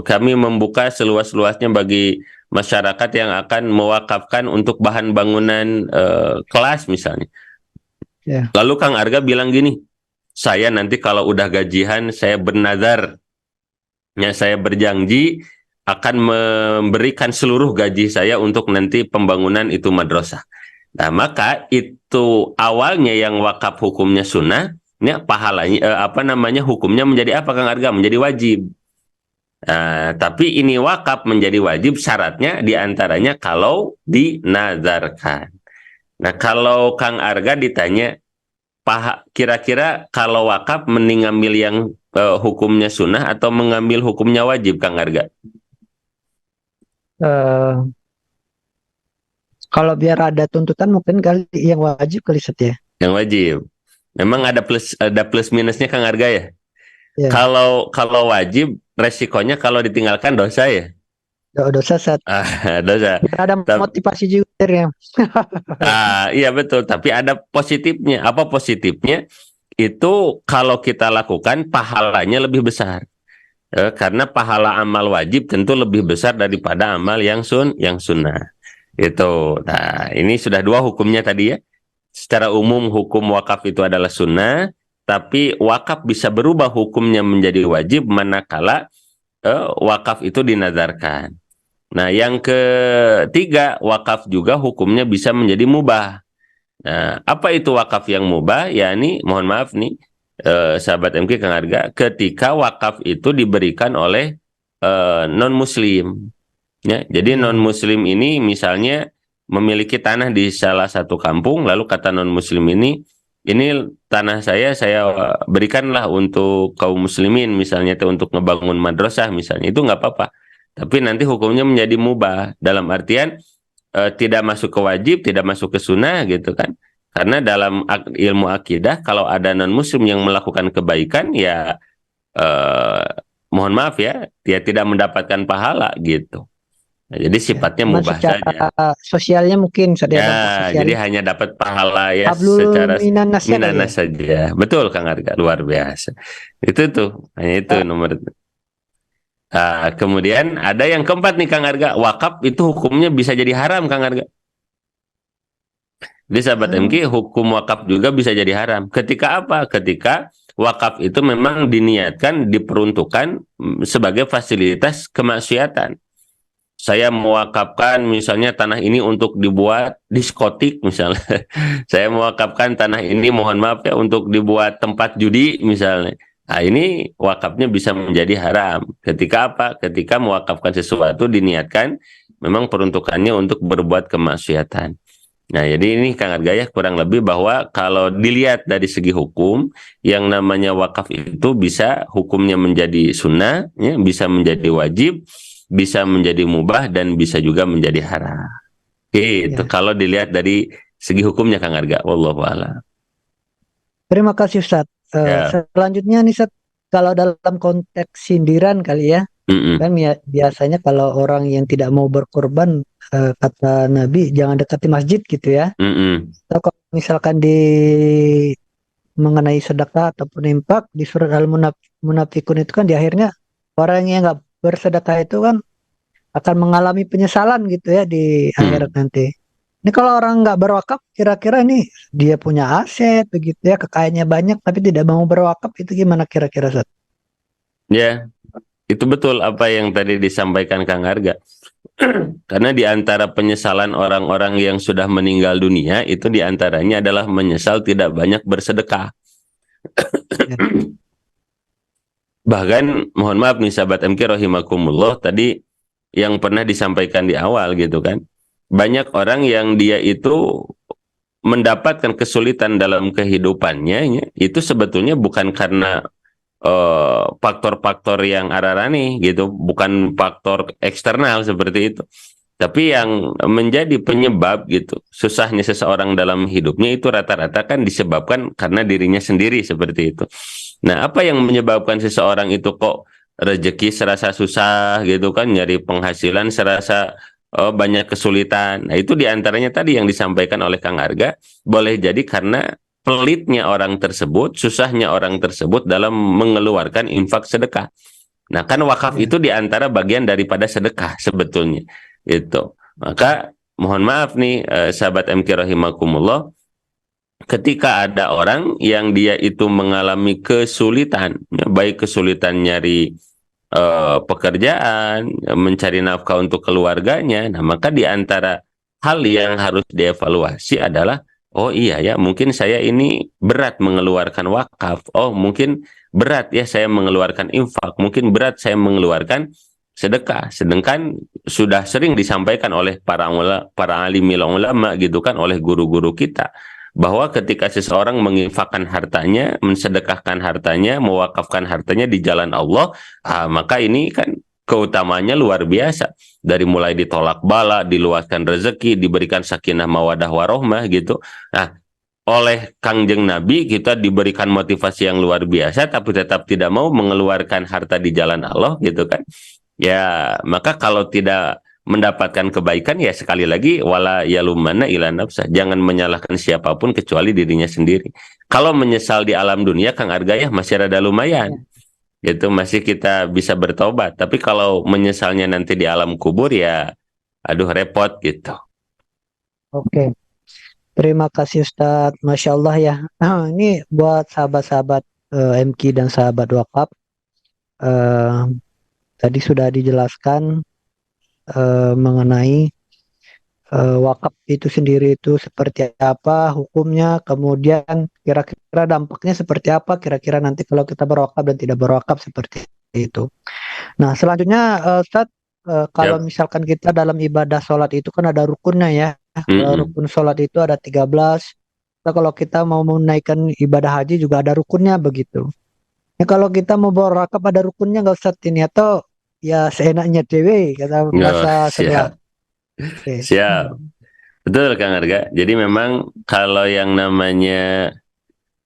[SPEAKER 2] kami membuka seluas-luasnya bagi masyarakat yang akan mewakafkan untuk bahan bangunan kelas misalnya. Lalu Kang Arga bilang gini, saya nanti kalau udah gajian saya bernazar, saya berjanji akan memberikan seluruh gaji saya untuk nanti pembangunan itu madrasah. Nah, maka itu awalnya yang wakaf hukumnya sunnah, pahalanya hukumnya menjadi apa Kang Arga? Menjadi wajib. Tapi ini wakaf menjadi wajib, syaratnya diantaranya kalau dinazarkan. Nah, kalau Kang Arga ditanya, kira-kira kalau wakaf mending ngambil yang hukumnya sunnah atau mengambil hukumnya wajib Kang Arga?
[SPEAKER 1] Kalau biar ada tuntutan mungkin kali yang wajib kali Set ya.
[SPEAKER 2] Yang wajib. Memang ada plus minusnya Kang Arga ya. Kalau wajib resikonya kalau ditinggalkan dosa ya.
[SPEAKER 1] Dosa Set.
[SPEAKER 2] Dosa.
[SPEAKER 1] Ada motivasi juga ya.
[SPEAKER 2] Iya betul. Tapi ada positifnya. Apa positifnya? Itu kalau kita lakukan pahalanya lebih besar. Karena pahala amal wajib tentu lebih besar daripada amal yang sunnah. Itu. Nah, ini sudah dua hukumnya tadi ya. Secara umum hukum wakaf itu adalah sunnah, tapi wakaf bisa berubah hukumnya menjadi wajib manakala wakaf itu dinazarkan. Nah, yang ketiga, wakaf juga hukumnya bisa menjadi mubah. Nah, apa itu wakaf yang mubah? Ya, ini mohon maaf nih, sahabat MK Kang Arga, ketika wakaf itu diberikan oleh non-muslim. Ya, jadi non-muslim ini misalnya memiliki tanah di salah satu kampung, lalu kata non-muslim ini tanah saya berikanlah untuk kaum muslimin, misalnya untuk ngebangun madrasah misalnya, itu nggak apa-apa. Tapi nanti hukumnya menjadi mubah, dalam artian tidak masuk ke wajib, tidak masuk ke sunnah gitu kan. Karena dalam ilmu akidah kalau ada non-muslim yang melakukan kebaikan ya mohon maaf ya, dia tidak mendapatkan pahala gitu. Nah, jadi sifatnya mubah saja.
[SPEAKER 1] Sosialnya mungkin
[SPEAKER 2] ya, jadi hanya dapat pahala ya secara minanas saja. Betul Kang Arga, luar biasa. Itu tuh, hanya itu nomor itu. Kemudian ada yang keempat nih Kang Arga, wakaf itu hukumnya bisa jadi haram Kang Arga. Jadi sahabat MK, hukum wakaf juga bisa jadi haram. Ketika apa? Ketika wakaf itu memang diniatkan, diperuntukkan sebagai fasilitas kemaksiatan. Saya mewakafkan misalnya tanah ini untuk dibuat diskotik misalnya. Saya mewakafkan tanah ini mohon maaf ya untuk dibuat tempat judi misalnya. Nah, ini wakafnya bisa menjadi haram. Ketika apa? Ketika mewakafkan sesuatu diniatkan memang peruntukannya untuk berbuat kemaksiatan. Nah, jadi ini Kang Arga ya kurang lebih bahwa kalau dilihat dari segi hukum, yang namanya wakaf itu bisa hukumnya menjadi sunnah, ya, bisa menjadi wajib, bisa menjadi mubah, dan bisa juga menjadi haram. Itu kalau dilihat dari segi hukumnya Kang Arga. Wallahu a'lam.
[SPEAKER 1] Terima kasih Ustaz. Selanjutnya nih Ustaz, kalau dalam konteks sindiran kali ya, kan biasanya kalau orang yang tidak mau berkorban, kata Nabi jangan dekati masjid gitu ya. Atau kalau misalkan mengenai sedekah ataupun infak di surat Al-Munafikun itu kan di akhirnya orang yang nggak bersedekah itu kan akan mengalami penyesalan gitu ya di akhirat nanti. Ini kalau orang nggak berwakaf, kira-kira nih dia punya aset begitu ya, kekayaannya banyak tapi tidak mau berwakaf, itu gimana kira-kira, Ustaz?
[SPEAKER 2] Ya, itu betul apa yang tadi disampaikan Kang Arga. Karena di antara penyesalan orang-orang yang sudah meninggal dunia, itu di antaranya adalah menyesal tidak banyak bersedekah.
[SPEAKER 1] Ya.
[SPEAKER 2] Bahkan, mohon maaf nih sahabat MK rahimakumullah, tadi yang pernah disampaikan di awal gitu kan, banyak orang yang dia itu mendapatkan kesulitan dalam kehidupannya, ya, itu sebetulnya bukan karena faktor-faktor yang ararani gitu, bukan faktor eksternal seperti itu, tapi yang menjadi penyebab gitu susahnya seseorang dalam hidupnya itu rata-rata kan disebabkan karena dirinya sendiri seperti itu. Nah, apa yang menyebabkan seseorang itu kok rezeki serasa susah gitu kan, nyari penghasilan serasa banyak kesulitan. Nah, itu diantaranya tadi yang disampaikan oleh Kang Arga, boleh jadi karena pelitnya orang tersebut, susahnya orang tersebut dalam mengeluarkan infak sedekah. Nah, kan wakaf itu diantara bagian daripada sedekah sebetulnya. Itu. Maka mohon maaf nih sahabat MK rahimakumullah, ketika ada orang yang dia itu mengalami kesulitan, ya, baik kesulitan nyari pekerjaan, mencari nafkah untuk keluarganya, nah maka di antara hal yang harus dievaluasi adalah, oh iya ya, mungkin saya ini berat mengeluarkan wakaf, oh mungkin berat ya saya mengeluarkan infak, mungkin berat saya mengeluarkan sedekah. Sedangkan sudah sering disampaikan oleh para alimil ulama gitu kan, oleh guru-guru kita, bahwa ketika seseorang menginfakkan hartanya, mensedekahkan hartanya, mewakafkan hartanya di jalan Allah, maka ini kan keutamanya luar biasa. Dari mulai ditolak bala, diluaskan rezeki, diberikan sakinah mawadah warohmah gitu. Nah, oleh Kangjeng Nabi kita diberikan motivasi yang luar biasa, tapi tetap tidak mau mengeluarkan harta di jalan Allah gitu kan. Ya, maka kalau tidak mendapatkan kebaikan, ya sekali lagi, wala yalumana ila nafsah, jangan menyalahkan siapapun kecuali dirinya sendiri. Kalau menyesal di alam dunia, Kang Arga, ya masih rada lumayan gitu, masih kita bisa bertobat. Tapi kalau menyesalnya nanti di alam kubur, ya aduh repot gitu.
[SPEAKER 1] Oke, terima kasih Ustadz, Masya Allah ya. Ini buat sahabat-sahabat MK dan sahabat wakaf, tadi sudah dijelaskan mengenai wakaf itu sendiri itu seperti apa hukumnya, kemudian kira-kira dampaknya seperti apa, kira-kira nanti kalau kita berwakaf dan tidak berwakaf seperti itu. Nah, selanjutnya Ustadz, kalau misalkan kita dalam ibadah sholat itu kan ada rukunnya ya. Kalau rukun sholat itu ada 13. Nah, kalau kita mau menaikkan ibadah haji juga ada rukunnya begitu. Nah, kalau kita mau berwakaf ada rukunnya nggak Ustadz ini, atau ya seenaknya dewe kata bahasa sebelah. Okay.
[SPEAKER 2] Siap. Betul Kang Arga. Jadi memang kalau yang namanya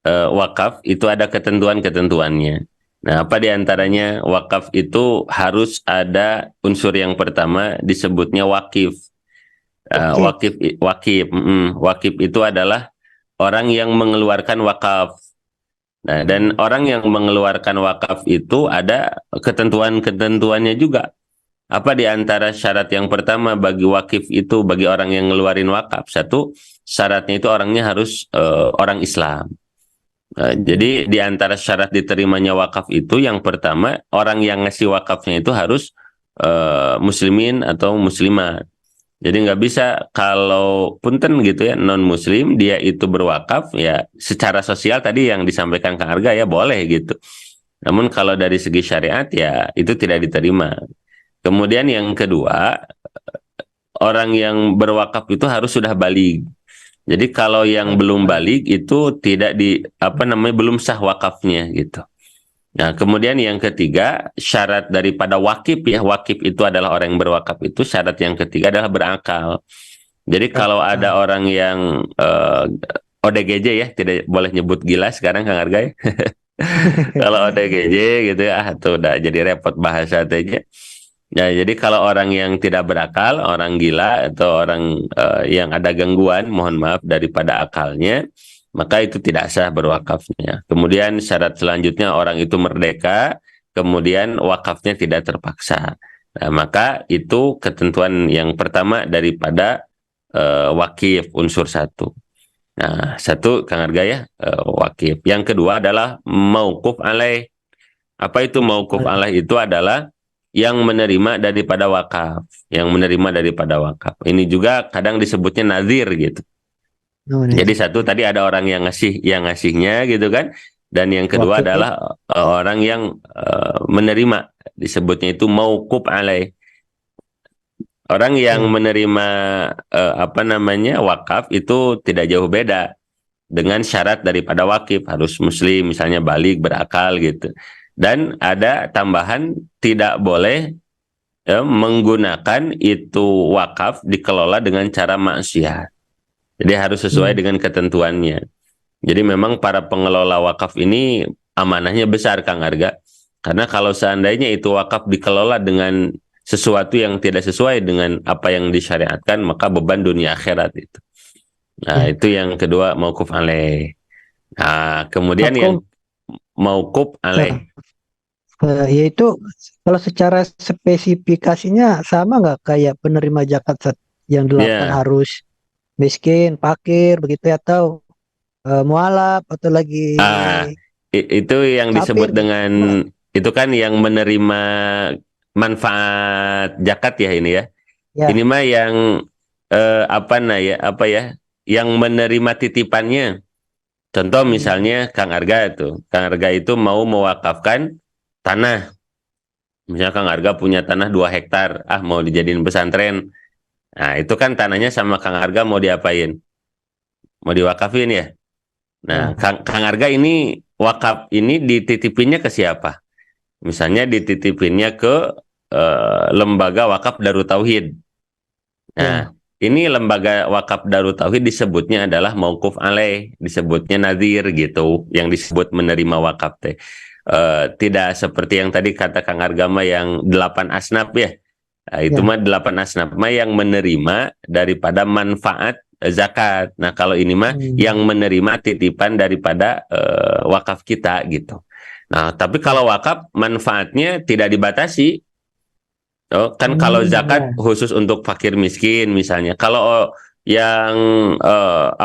[SPEAKER 2] wakaf itu ada ketentuan-ketentuannya. Nah, apa diantaranya? Wakaf itu harus ada unsur yang pertama disebutnya wakif. Wakif itu adalah orang yang mengeluarkan wakaf. Nah, dan orang yang mengeluarkan wakaf itu ada ketentuan-ketentuannya juga. Apa di antara syarat yang pertama bagi wakif itu, bagi orang yang ngeluarin wakaf? Satu, syaratnya itu orangnya harus orang Islam. Jadi di antara syarat diterimanya wakaf itu, yang pertama, orang yang ngasih wakafnya itu harus muslimin atau muslimat. Jadi nggak bisa kalau punten gitu ya, non muslim dia itu berwakaf, ya secara sosial tadi yang disampaikan Kang Arga ya boleh gitu. Namun kalau dari segi syariat ya itu tidak diterima. Kemudian yang kedua, orang yang berwakaf itu harus sudah baligh. Jadi kalau yang belum baligh itu tidak belum sah wakafnya gitu. Nah, kemudian yang ketiga, syarat daripada wakif ya, wakif itu adalah orang yang berwakaf itu, syarat yang ketiga adalah berakal. Jadi kalau ada orang yang ODGJ ya, tidak boleh nyebut gila sekarang Kang Arga ya. Kalau ODGJ gitu ya, tuh udah jadi repot bahasa aja. Ya, jadi kalau orang yang tidak berakal, orang gila atau orang yang ada gangguan, mohon maaf daripada akalnya, maka itu tidak sah berwakafnya. Kemudian syarat selanjutnya orang itu merdeka, kemudian wakafnya tidak terpaksa. Nah, maka itu ketentuan yang pertama daripada wakif unsur satu. Nah, satu Kang Arga ya, wakif. Yang kedua adalah mauquf alaih. Apa itu mauquf alaih? Itu adalah yang menerima daripada wakaf, yang menerima daripada wakaf. Ini juga kadang disebutnya nazir gitu. Jadi satu tadi ada orang yang ngasihnya gitu kan, dan yang kedua adalah orang yang menerima, disebutnya itu mauquf alaih. Orang yang menerima wakaf itu tidak jauh beda dengan syarat daripada wakif, harus muslim misalnya, balik, berakal gitu. Dan ada tambahan, tidak boleh menggunakan itu wakaf dikelola dengan cara maksiat. Jadi harus sesuai dengan ketentuannya. Jadi memang para pengelola wakaf ini amanahnya besar, Kang Arga. Karena kalau seandainya itu wakaf dikelola dengan sesuatu yang tidak sesuai dengan apa yang disyariatkan, maka beban dunia akhirat itu. Nah, itu yang kedua, mauquf alaih. Nah, kemudian yang mauquf alaih.
[SPEAKER 1] Yaitu kalau secara spesifikasinya sama nggak kayak penerima zakat yang 8 harus miskin, fakir, begitu ya, atau mualaf atau lagi
[SPEAKER 2] itu yang disebut dengan itu kan yang menerima manfaat zakat ya ini ya. Ini mah yang yang menerima titipannya. Contoh misalnya Kang Arga itu mau mewakafkan tanah. Misalnya Kang Arga punya tanah 2 hektar, mau dijadiin pesantren. Nah, itu kan tanahnya sama Kang Arga mau diapain? Mau diwakafin ya? Nah, Kang Arga ini wakaf ini dititipinnya ke siapa? Misalnya dititipinnya ke lembaga wakaf Darut Tauhid. Nah, ini lembaga wakaf Darut Tauhid disebutnya adalah mauquf alaih, disebutnya nazir gitu, yang disebut menerima wakaf teh. Tidak seperti yang tadi kata Kang Argama yang 8 asnaf ya. Nah, itu mah 8 asnaf mah yang menerima daripada manfaat zakat. Nah, kalau ini mah yang menerima titipan daripada wakaf kita gitu. Nah, tapi kalau wakaf manfaatnya tidak dibatasi. Kan kalau zakat khusus untuk fakir miskin misalnya. Kalau yang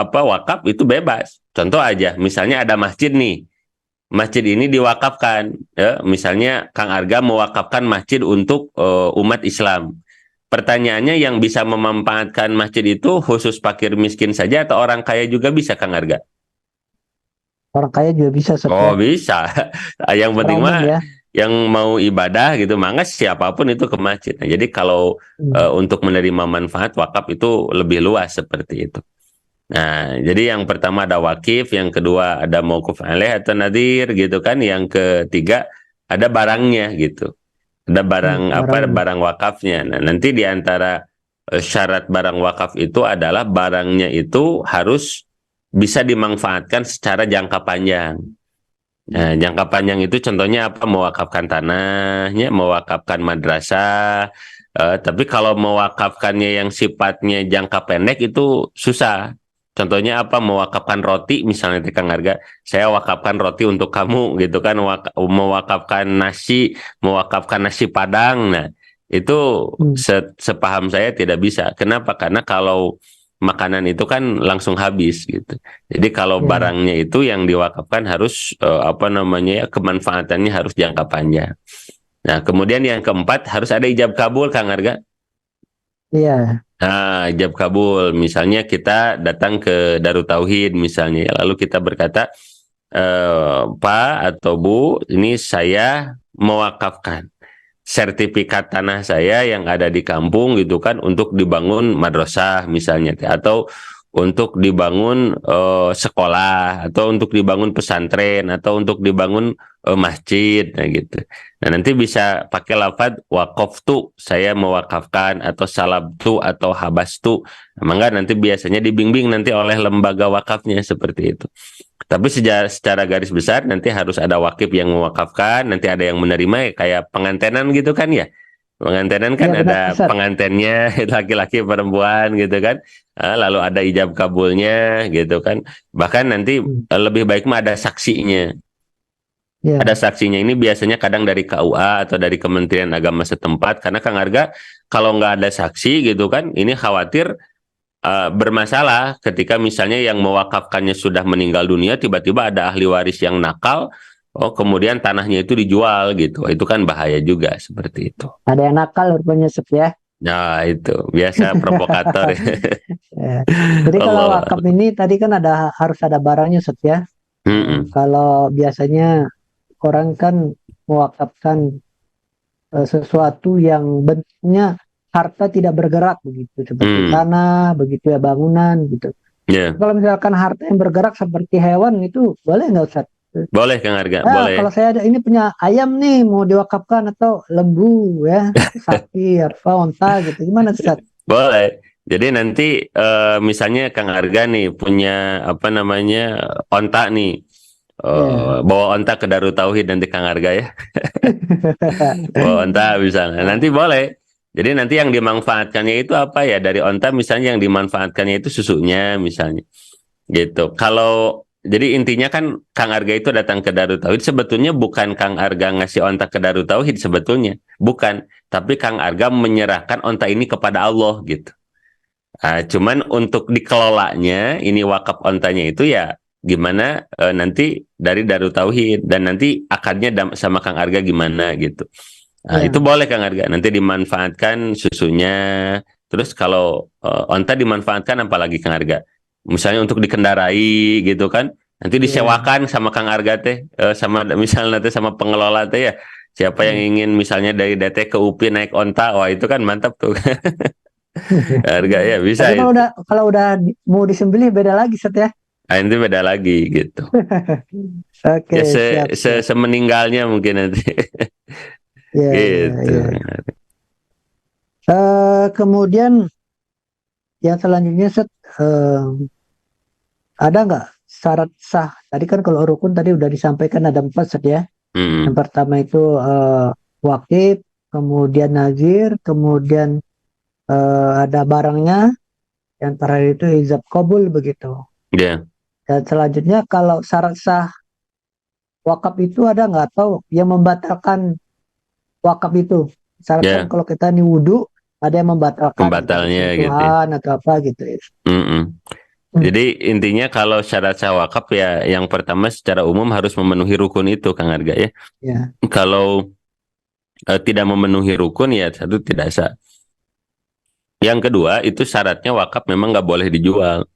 [SPEAKER 2] wakaf itu bebas. Contoh aja, misalnya ada masjid nih. Masjid ini diwakafkan, ya. Misalnya Kang Arga mewakafkan masjid untuk umat Islam. Pertanyaannya, yang bisa memanfaatkan masjid itu khusus fakir miskin saja atau orang kaya juga bisa, Kang Arga?
[SPEAKER 1] Orang kaya juga bisa.
[SPEAKER 2] Oh, bisa. Yang penting mah yang mau ibadah gitu, mangga siapapun itu ke masjid. Nah, jadi kalau untuk menerima manfaat wakaf itu lebih luas seperti itu. Nah, jadi yang pertama ada wakif, yang kedua ada mauquf alaih atau nadir gitu kan, yang ketiga ada barangnya gitu. Ada barang wakafnya. Nah, nanti di antara syarat barang wakaf itu adalah barangnya itu harus bisa dimanfaatkan secara jangka panjang. Nah, jangka panjang itu contohnya apa? Mewakafkan tanahnya, mewakafkan madrasah. Tapi kalau mewakafkannya yang sifatnya jangka pendek itu susah. Contohnya apa? Mewakafkan roti misalnya, Kang Arga. Saya wakafkan roti untuk kamu gitu kan. Mewakafkan nasi, mewakafkan nasi Padang. Nah, itu sepaham saya tidak bisa. Kenapa? Karena kalau makanan itu kan langsung habis gitu. Jadi kalau barangnya itu yang diwakafkan harus kemanfaatannya harus jangka panjang. Nah, kemudian yang keempat harus ada ijab kabul, Kang Arga.
[SPEAKER 1] Iya.
[SPEAKER 2] Nah, ijab kabul, misalnya kita datang ke Darut Tauhid misalnya, lalu kita berkata, Pak atau Bu, ini saya mewakafkan sertifikat tanah saya yang ada di kampung gitu kan untuk dibangun madrasah misalnya, atau untuk dibangun sekolah, atau untuk dibangun pesantren, atau untuk dibangun masjid, nah gitu. Nah, nanti bisa pakai lafaz waqaftu, saya mewakafkan, atau salabtu atau habastu. Nah, maka nanti biasanya dibimbing nanti oleh lembaga wakafnya seperti itu. Tapi secara garis besar nanti harus ada wakif yang mewakafkan, nanti ada yang menerima, kayak pengantenan gitu kan ya. Pengantenan kan ada pengantennya laki-laki perempuan gitu kan, lalu ada ijab kabulnya gitu kan, bahkan nanti lebih baik mah ada saksinya. Ada saksinya ini biasanya kadang dari KUA atau dari Kementerian Agama setempat, karena Kang Arga kalau nggak ada saksi gitu kan, ini khawatir bermasalah ketika misalnya yang mewakafkannya sudah meninggal dunia, tiba-tiba ada ahli waris yang nakal, kemudian tanahnya itu dijual gitu, itu kan bahaya juga seperti itu.
[SPEAKER 1] Ada yang nakal rupanya Sep ya.
[SPEAKER 2] Nah itu biasa provokator.
[SPEAKER 1] Ya. Jadi kalau wakaf ini tadi kan harus ada barangnya Sep ya. Kalau biasanya orang kan mewakafkan sesuatu yang bentuknya harta tidak bergerak begitu, seperti tanah, begitu ya, bangunan gitu. Kalau misalkan harta yang bergerak seperti hewan itu boleh nggak Ustaz?
[SPEAKER 2] Boleh Kang Arga, boleh.
[SPEAKER 1] Kalau saya ada ini punya ayam nih mau diwakafkan atau lembu ya, sapi, onta gitu, gimana Ustaz?
[SPEAKER 2] Boleh. Jadi nanti misalnya Kang Arga nih punya apa namanya onta nih. Bawa onta ke Darut Tauhid nanti Kang Arga ya. Bawa onta misalnya. Nanti boleh. Jadi nanti yang dimanfaatkannya itu apa ya? Dari onta misalnya yang dimanfaatkannya itu susunya misalnya. Gitu. Kalau jadi intinya kan Kang Arga itu datang ke Darut Tauhid, sebetulnya bukan Kang Arga ngasih onta ke Darut Tauhid sebetulnya. Bukan. Tapi Kang Arga menyerahkan onta ini kepada Allah gitu. Cuman untuk dikelolanya ini wakaf ontanya itu ya gimana nanti dari Darut Tauhid, dan nanti akadnya sama Kang Arga gimana gitu. Itu boleh Kang Arga, nanti dimanfaatkan susunya. Terus kalau onta dimanfaatkan apalagi Kang Arga, misalnya untuk dikendarai gitu kan, nanti disewakan sama Kang Arga teh, sama misalnya nanti sama pengelola teh ya, siapa yang ingin misalnya dari DT ke UPI naik onta, wah itu kan mantap tuh. Harga ya bisa.
[SPEAKER 1] Tapi kalau udah mau disembelih beda lagi Set ya.
[SPEAKER 2] Itu beda lagi gitu.
[SPEAKER 1] Oke,
[SPEAKER 2] ya, semeninggalnya mungkin nanti. Gitu.
[SPEAKER 1] Kemudian yang selanjutnya Set, ada nggak syarat sah? Tadi kan kalau rukun tadi udah disampaikan ada 4 Set ya. Yang pertama itu wakif, kemudian nazir, kemudian ada barangnya, yang terakhir itu hizab qabul begitu. Dan selanjutnya kalau syarat sah wakaf itu ada nggak, atau yang membatalkan wakaf itu? Syaratnya kalau kita nih wudhu, ada yang membatalkan
[SPEAKER 2] pembatalnya gitu,
[SPEAKER 1] atau apa gitu ya.
[SPEAKER 2] Jadi intinya kalau syarat sah wakaf ya yang pertama secara umum harus memenuhi rukun itu Kang Arga ya. Kalau tidak memenuhi rukun ya satu tidak sah. Yang kedua itu syaratnya wakaf memang nggak boleh dijual.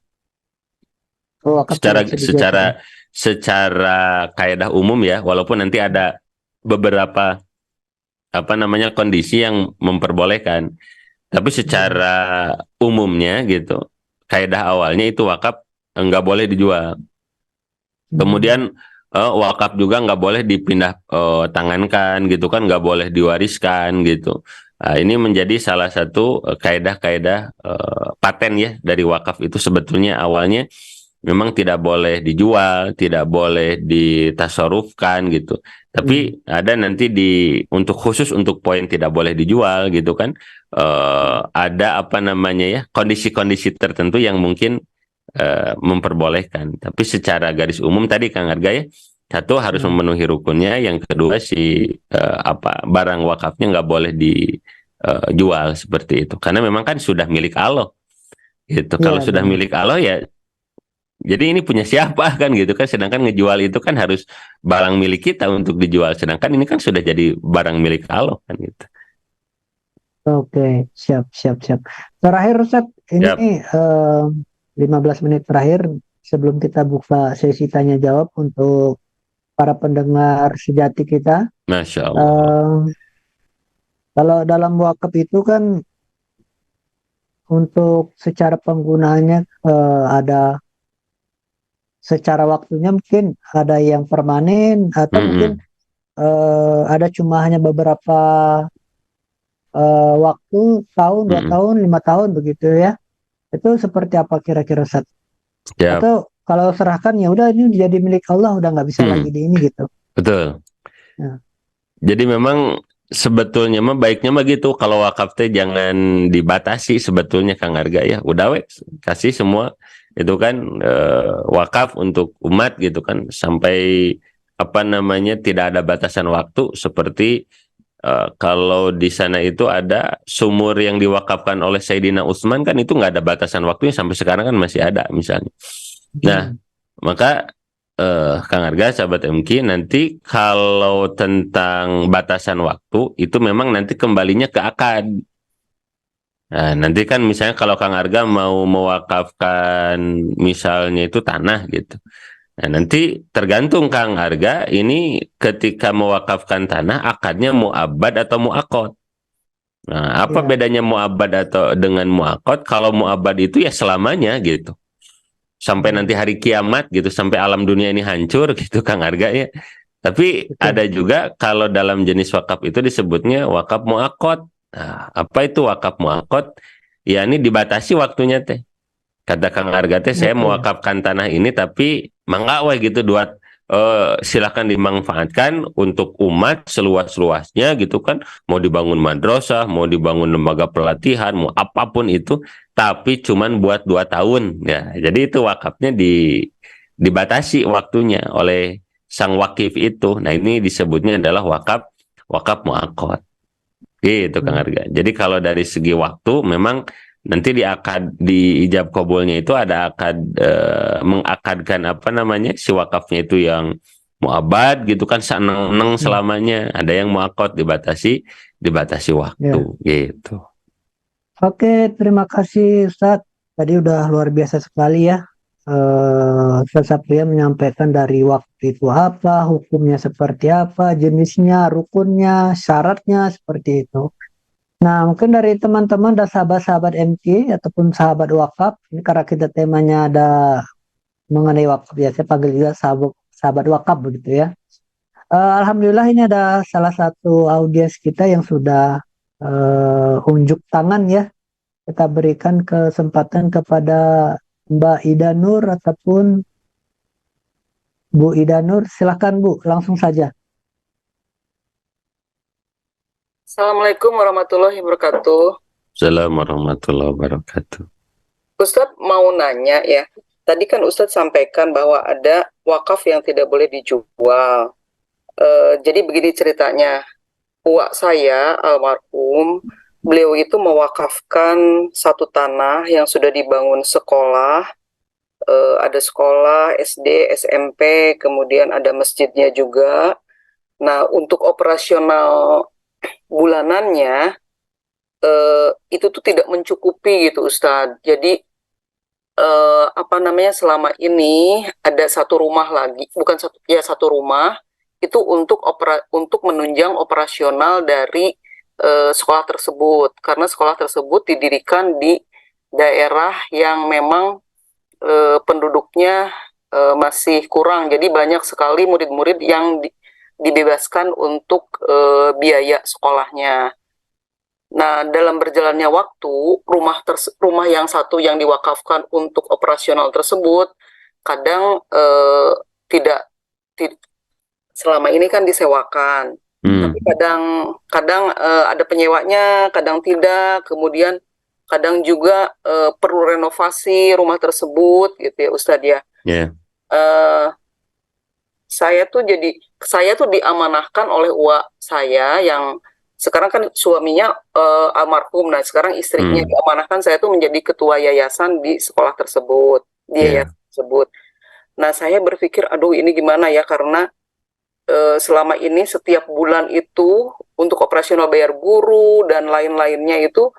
[SPEAKER 2] Secara kaidah umum ya, walaupun nanti ada beberapa apa namanya kondisi yang memperbolehkan, tapi secara umumnya gitu, kaidah awalnya itu wakaf nggak boleh dijual. Kemudian wakaf juga nggak boleh dipindah tangankan gitu kan, nggak boleh diwariskan gitu. Ini menjadi salah satu kaidah-kaidah paten ya dari wakaf itu, sebetulnya awalnya memang tidak boleh dijual, tidak boleh ditasarufkan gitu. Tapi ada nanti untuk khusus untuk poin tidak boleh dijual gitu kan, ada apa namanya ya kondisi-kondisi tertentu yang mungkin memperbolehkan. Tapi secara garis umum tadi Kang Arga ya, satu harus memenuhi rukunnya, yang kedua barang wakafnya nggak boleh dijual seperti itu, karena memang kan sudah milik Allah gitu. Kalau sudah milik Allah ya, jadi ini punya siapa kan gitu kan, sedangkan ngejual itu kan harus barang milik kita untuk dijual, sedangkan ini kan sudah jadi barang milik Allah kan gitu.
[SPEAKER 1] Oke, siap. Terakhir Ustaz, ini 15 menit terakhir sebelum kita buka sesi tanya jawab untuk para pendengar sejati kita.
[SPEAKER 2] Masya Allah.
[SPEAKER 1] Kalau dalam wakaf itu kan untuk secara penggunaannya ada secara waktunya, mungkin ada yang permanen atau mungkin ada cuma hanya beberapa waktu, tahun, 2 tahun, 5 tahun begitu ya. Itu seperti apa kira-kira Ustaz? Atau kalau serahkan ya udah ini jadi milik Allah, udah nggak bisa lagi di ini gitu.
[SPEAKER 2] Betul. Jadi memang sebetulnya mah baiknya mah gitu, kalau wakaf teh jangan dibatasi sebetulnya Kang Arga ya. Udah kasih semua itu kan wakaf untuk umat gitu kan, sampai tidak ada batasan waktu seperti kalau di sana itu ada sumur yang diwakafkan oleh Sayyidina Utsman, kan itu nggak ada batasan waktunya, sampai sekarang kan masih ada misalnya. Nah, maka Kang Arga, sahabat MQ, nanti kalau tentang batasan waktu itu memang nanti kembalinya ke akad. Nah, nanti kan misalnya kalau Kang Arga mau mewakafkan misalnya itu tanah gitu. Nah, nanti tergantung Kang Arga ini ketika mewakafkan tanah akadnya mu'abbad atau mu'aqad. Nah, apa bedanya mu'abbad atau dengan mu'aqad? Kalau mu'abbad itu ya selamanya gitu. Sampai nanti hari kiamat gitu, sampai alam dunia ini hancur gitu Kang Arga ya. Tapi ada juga kalau dalam jenis wakaf itu disebutnya wakaf mu'aqad. Nah, apa itu wakaf mu'aqad? Ya ini dibatasi waktunya teh. Kata Kang Arga teh, saya mewakafkan tanah ini tapi mangga we gitu silakan dimanfaatkan untuk umat seluas-luasnya gitu kan, mau dibangun madrasah, mau dibangun lembaga pelatihan, mau apapun itu, tapi cuman buat 2 tahun ya. Jadi itu wakafnya dibatasi waktunya oleh sang wakif itu. Nah, ini disebutnya adalah wakaf mu'aqad gitu Kang Arga. Jadi kalau dari segi waktu memang nanti di ijab kabulnya itu ada akad, mengakadkan si wakafnya itu yang muabad gitu kan, seneng selamanya. Ada yang muakad dibatasi waktu gitu.
[SPEAKER 1] Oke, terima kasih Ustadz. Tadi udah luar biasa sekali ya. Ustadz Sapria menyampaikan dari waktu itu apa, hukumnya seperti apa, jenisnya, rukunnya, syaratnya seperti itu. Nah, mungkin dari teman-teman dan sahabat-sahabat MK ataupun sahabat wakaf, ini karena kita temanya ada mengenai wakaf ya, saya panggil juga sahabat wakaf begitu ya. Alhamdulillah ini ada salah satu audiens kita yang sudah unjuk tangan ya. Kita berikan kesempatan kepada Mbak Ida Nur ataupun Bu Ida Nur. Silakan Bu, langsung saja.
[SPEAKER 3] Assalamualaikum warahmatullahi wabarakatuh.
[SPEAKER 2] Assalamualaikum warahmatullahi wabarakatuh.
[SPEAKER 3] Ustadz mau nanya ya, tadi kan Ustadz sampaikan bahwa ada wakaf yang tidak boleh dijual. Jadi begini ceritanya, uak saya almarhum, beliau itu mewakafkan satu tanah yang sudah dibangun sekolah, ada sekolah SD, SMP, kemudian ada masjidnya juga. Nah, untuk operasional bulanannya itu tuh tidak mencukupi gitu Ustadz. Jadi selama ini ada satu rumah lagi, bukan satu rumah itu untuk menunjang operasional dari sekolah tersebut, karena sekolah tersebut didirikan di daerah yang memang penduduknya masih kurang, jadi banyak sekali murid-murid yang dibebaskan untuk biaya sekolahnya. Nah, dalam berjalannya waktu, rumah yang satu yang diwakafkan untuk operasional tersebut kadang tidak selama ini kan disewakan, tapi kadang ada penyewanya, kadang tidak, kemudian kadang juga perlu renovasi rumah tersebut gitu ya Ustadz ya. Saya tuh diamanahkan oleh uak saya yang sekarang kan suaminya almarhum. Nah, sekarang istrinya diamanahkan saya tuh menjadi ketua yayasan di sekolah tersebut, di yayasan tersebut. Nah, saya berpikir, aduh ini gimana ya, karena selama ini setiap bulan itu untuk operasional bayar guru dan lain-lainnya itu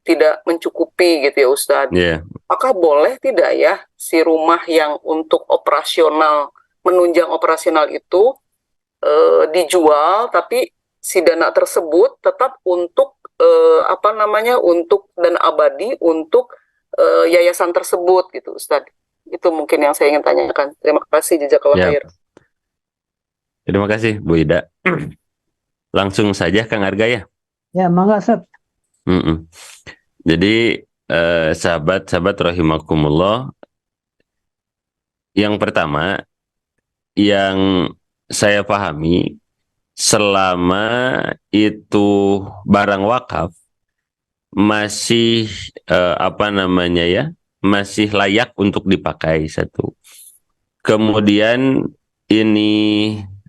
[SPEAKER 3] tidak mencukupi gitu ya Ustadz. Apakah boleh tidak ya si rumah yang untuk operasional, menunjang operasional itu dijual, tapi si dana tersebut tetap untuk untuk dana abadi untuk yayasan tersebut gitu Ustadz. Itu mungkin yang saya ingin tanyakan. Terima kasih, jazakallah khair.
[SPEAKER 2] Terima kasih Bu Ida. Langsung saja Kang Arga ya.
[SPEAKER 1] Ya, mangga Ustaz.
[SPEAKER 2] Jadi sahabat-sahabat rahimakumullah, yang pertama yang saya pahami, selama itu barang wakaf masih masih layak untuk dipakai, satu. Kemudian ini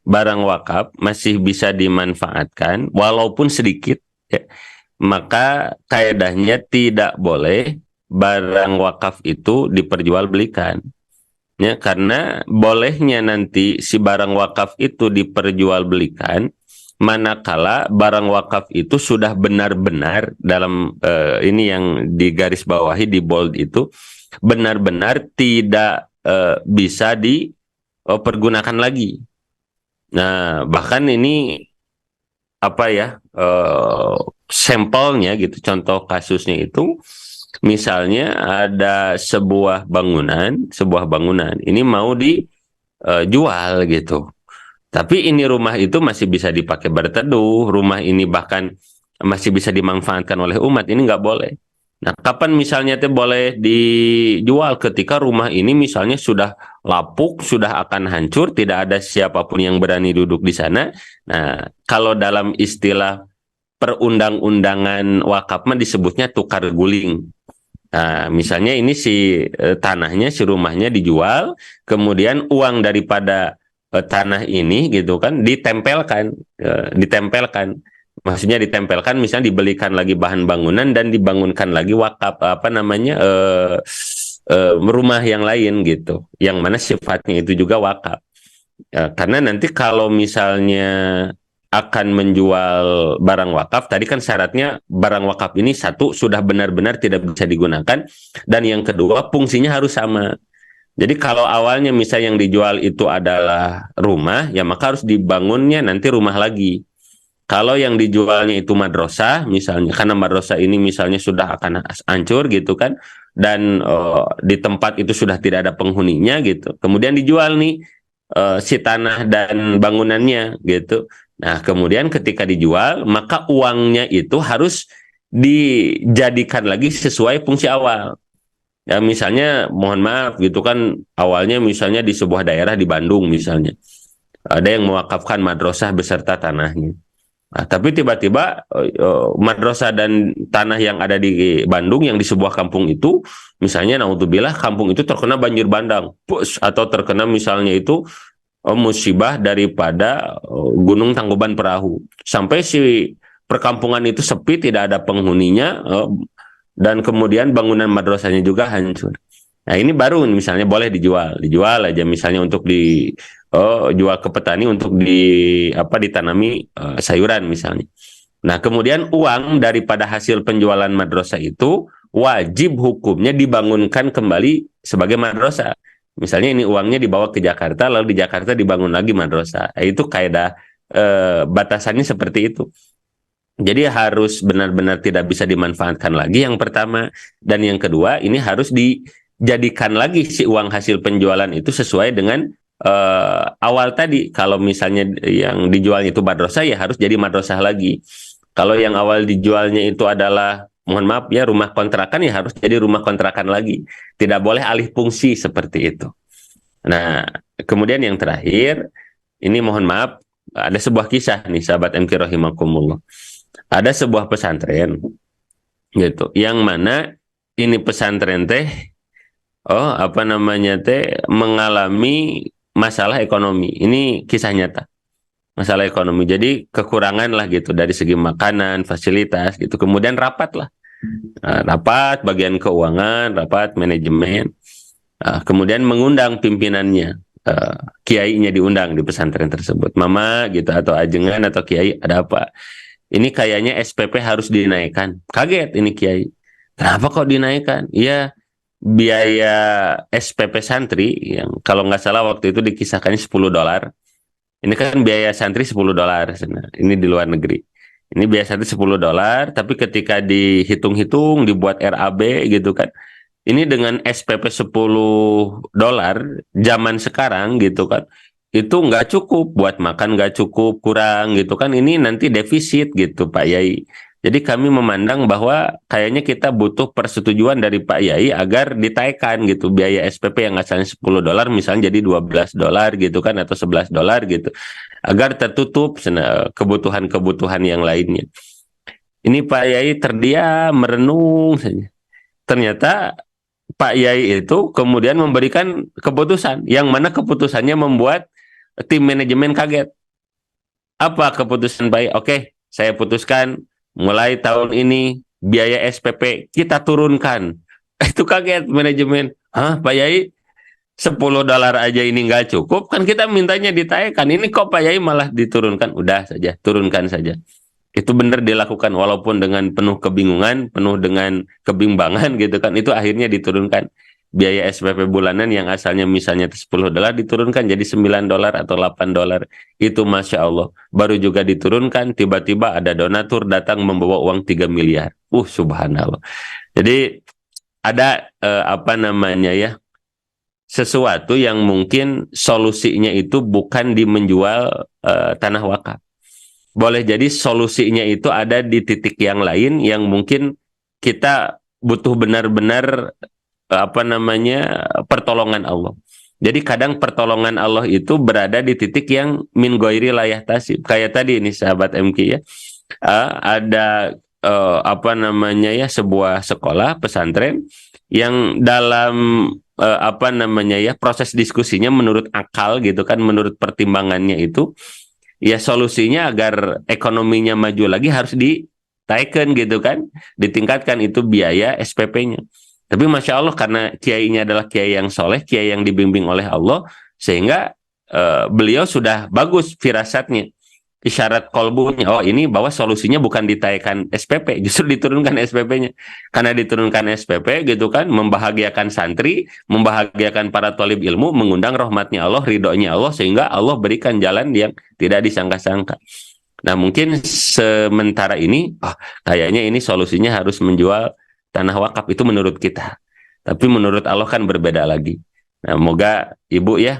[SPEAKER 2] barang wakaf masih bisa dimanfaatkan walaupun sedikit, ya, maka kaedahnya tidak boleh barang wakaf itu diperjualbelikan. Ya, karena bolehnya nanti si barang wakaf itu diperjualbelikan manakala barang wakaf itu sudah benar-benar dalam ini yang digarisbawahi di bold itu benar-benar tidak bisa dipergunakan lagi. Nah, bahkan ini apa ya, sampelnya gitu, contoh kasusnya itu misalnya ada sebuah bangunan ini mau dijual gitu. Tapi ini rumah itu masih bisa dipakai berteduh, rumah ini bahkan masih bisa dimanfaatkan oleh umat, ini nggak boleh. Nah, kapan misalnya boleh dijual? Ketika rumah ini misalnya sudah lapuk, sudah akan hancur, tidak ada siapapun yang berani duduk di sana. Nah, kalau dalam istilah perundang-undangan wakaf disebutnya tukar guling. Nah, misalnya ini si tanahnya, si rumahnya dijual, kemudian uang daripada tanah ini gitu kan ditempelkan, maksudnya ditempelkan, misalnya dibelikan lagi bahan bangunan dan dibangunkan lagi wakaf rumah yang lain gitu, yang mana sifatnya itu juga wakaf. Karena nanti kalau misalnya akan menjual barang wakaf, tadi kan syaratnya barang wakaf ini satu sudah benar-benar tidak bisa digunakan, dan yang kedua fungsinya harus sama. Jadi kalau awalnya misalnya yang dijual itu adalah rumah, ya maka harus dibangunnya nanti rumah lagi. Kalau yang dijualnya itu madrasah misalnya, karena madrasah ini misalnya sudah akan hancur gitu kan, dan di tempat itu sudah tidak ada penghuninya gitu, kemudian dijual nih si tanah dan bangunannya gitu. Nah, kemudian ketika dijual, maka uangnya itu harus dijadikan lagi sesuai fungsi awal. Ya, misalnya mohon maaf gitu kan, awalnya misalnya di sebuah daerah di Bandung misalnya, ada yang mewakafkan madrasah beserta tanahnya. Nah, tapi tiba-tiba madrasah dan tanah yang ada di Bandung yang di sebuah kampung itu, misalnya naudzubillah kampung itu terkena banjir bandang, atau terkena misalnya itu musibah daripada Gunung Tangkuban Perahu, sampai si perkampungan itu sepi, tidak ada penghuninya, dan kemudian bangunan madrasahnya juga hancur. Nah, ini baru misalnya boleh dijual aja misalnya untuk dijual ke petani untuk ditanami sayuran misalnya. Nah, kemudian uang daripada hasil penjualan madrasah itu wajib hukumnya dibangunkan kembali sebagai madrasah. Misalnya ini uangnya dibawa ke Jakarta, lalu di Jakarta dibangun lagi madrasah. Itu kaidah batasannya seperti itu. Jadi harus benar-benar tidak bisa dimanfaatkan lagi yang pertama, dan yang kedua ini harus dijadikan lagi si uang hasil penjualan itu sesuai dengan awal tadi. Kalau misalnya yang dijualnya itu madrasah, ya harus jadi madrasah lagi. Kalau yang awal dijualnya itu adalah, mohon maaf ya, rumah kontrakan, ya harus jadi rumah kontrakan lagi. Tidak boleh alih fungsi seperti itu. Nah, kemudian yang terakhir, ini mohon maaf, ada sebuah kisah nih sahabat MK rahimakumullah. Ada sebuah pesantren gitu, yang mana ini pesantren mengalami masalah ekonomi. Ini kisah nyata. Masalah ekonomi. Jadi kekurangan lah gitu dari segi makanan, fasilitas gitu. Kemudian rapat lah. Rapat bagian keuangan, rapat manajemen. Kemudian mengundang pimpinannya. Kiainya diundang di pesantren tersebut. Mama gitu, atau ajengan atau kiai, ada apa? Ini kayaknya SPP harus dinaikkan. Kaget ini kiai. Kenapa kok dinaikkan? Iya, biaya SPP santri yang kalau nggak salah waktu itu dikisahkannya $10. Ini kan biaya santri $10. Ini di luar negeri. Ini biaya santri $10, tapi ketika dihitung-hitung, dibuat RAB gitu kan. Ini dengan SPP $10 zaman sekarang gitu kan, itu nggak cukup buat makan, nggak cukup, kurang gitu kan. Ini nanti defisit gitu Pak Yai. Jadi kami memandang bahwa kayaknya kita butuh persetujuan dari Pak Yai agar ditaikkan gitu biaya SPP yang asalnya $10 misalnya jadi $12 gitu kan, atau $11 gitu, agar tertutup kebutuhan-kebutuhan yang lainnya. Ini Pak Yai terdiam merenung saja. Ternyata Pak Yai itu kemudian memberikan keputusan, yang mana keputusannya membuat tim manajemen kaget. Apa keputusan baik? Oke, saya putuskan mulai tahun ini biaya SPP kita turunkan. Itu kaget manajemen. Hah, Pak Yai, $10 aja ini nggak cukup, kan kita mintanya ditaikkan. Ini kok Pak Yai malah diturunkan? Udah saja, turunkan saja. Itu benar dilakukan walaupun dengan penuh kebingungan, penuh dengan kebimbangan gitu kan. Itu akhirnya diturunkan. Biaya SPP bulanan yang asalnya misalnya $10 diturunkan jadi $9 atau $8. Itu Masya Allah. Baru juga diturunkan, tiba-tiba ada donatur datang membawa uang 3 miliar. Subhanallah. Jadi ada apa namanya ya, sesuatu yang mungkin solusinya itu bukan di menjual tanah wakaf. Boleh jadi solusinya itu ada di titik yang lain yang mungkin kita butuh benar-benar apa namanya pertolongan Allah. Jadi kadang pertolongan Allah itu berada di titik yang min ghairi layah tasib. Kayak tadi ini sahabat MQ ya, ada apa namanya ya, sebuah sekolah pesantren yang dalam apa namanya ya, proses diskusinya menurut akal gitu kan, menurut pertimbangannya itu ya solusinya agar ekonominya maju lagi harus ditaikkan gitu kan, ditingkatkan itu biaya SPP-nya. Tapi Masya Allah karena kiainya adalah kiai yang soleh, kiai yang dibimbing oleh Allah, sehingga beliau sudah bagus firasatnya, isyarat kolbunya, oh ini bahwa solusinya bukan ditaikkan SPP, justru diturunkan SPP-nya. Karena diturunkan SPP gitu kan, membahagiakan santri, membahagiakan para thalib ilmu, mengundang rahmatnya Allah, ridhonya Allah, sehingga Allah berikan jalan yang tidak disangka-sangka. Nah mungkin sementara ini, kayaknya ini solusinya harus menjual tanah wakaf, itu menurut kita. Tapi menurut Allah kan berbeda lagi. Nah, moga Ibu ya,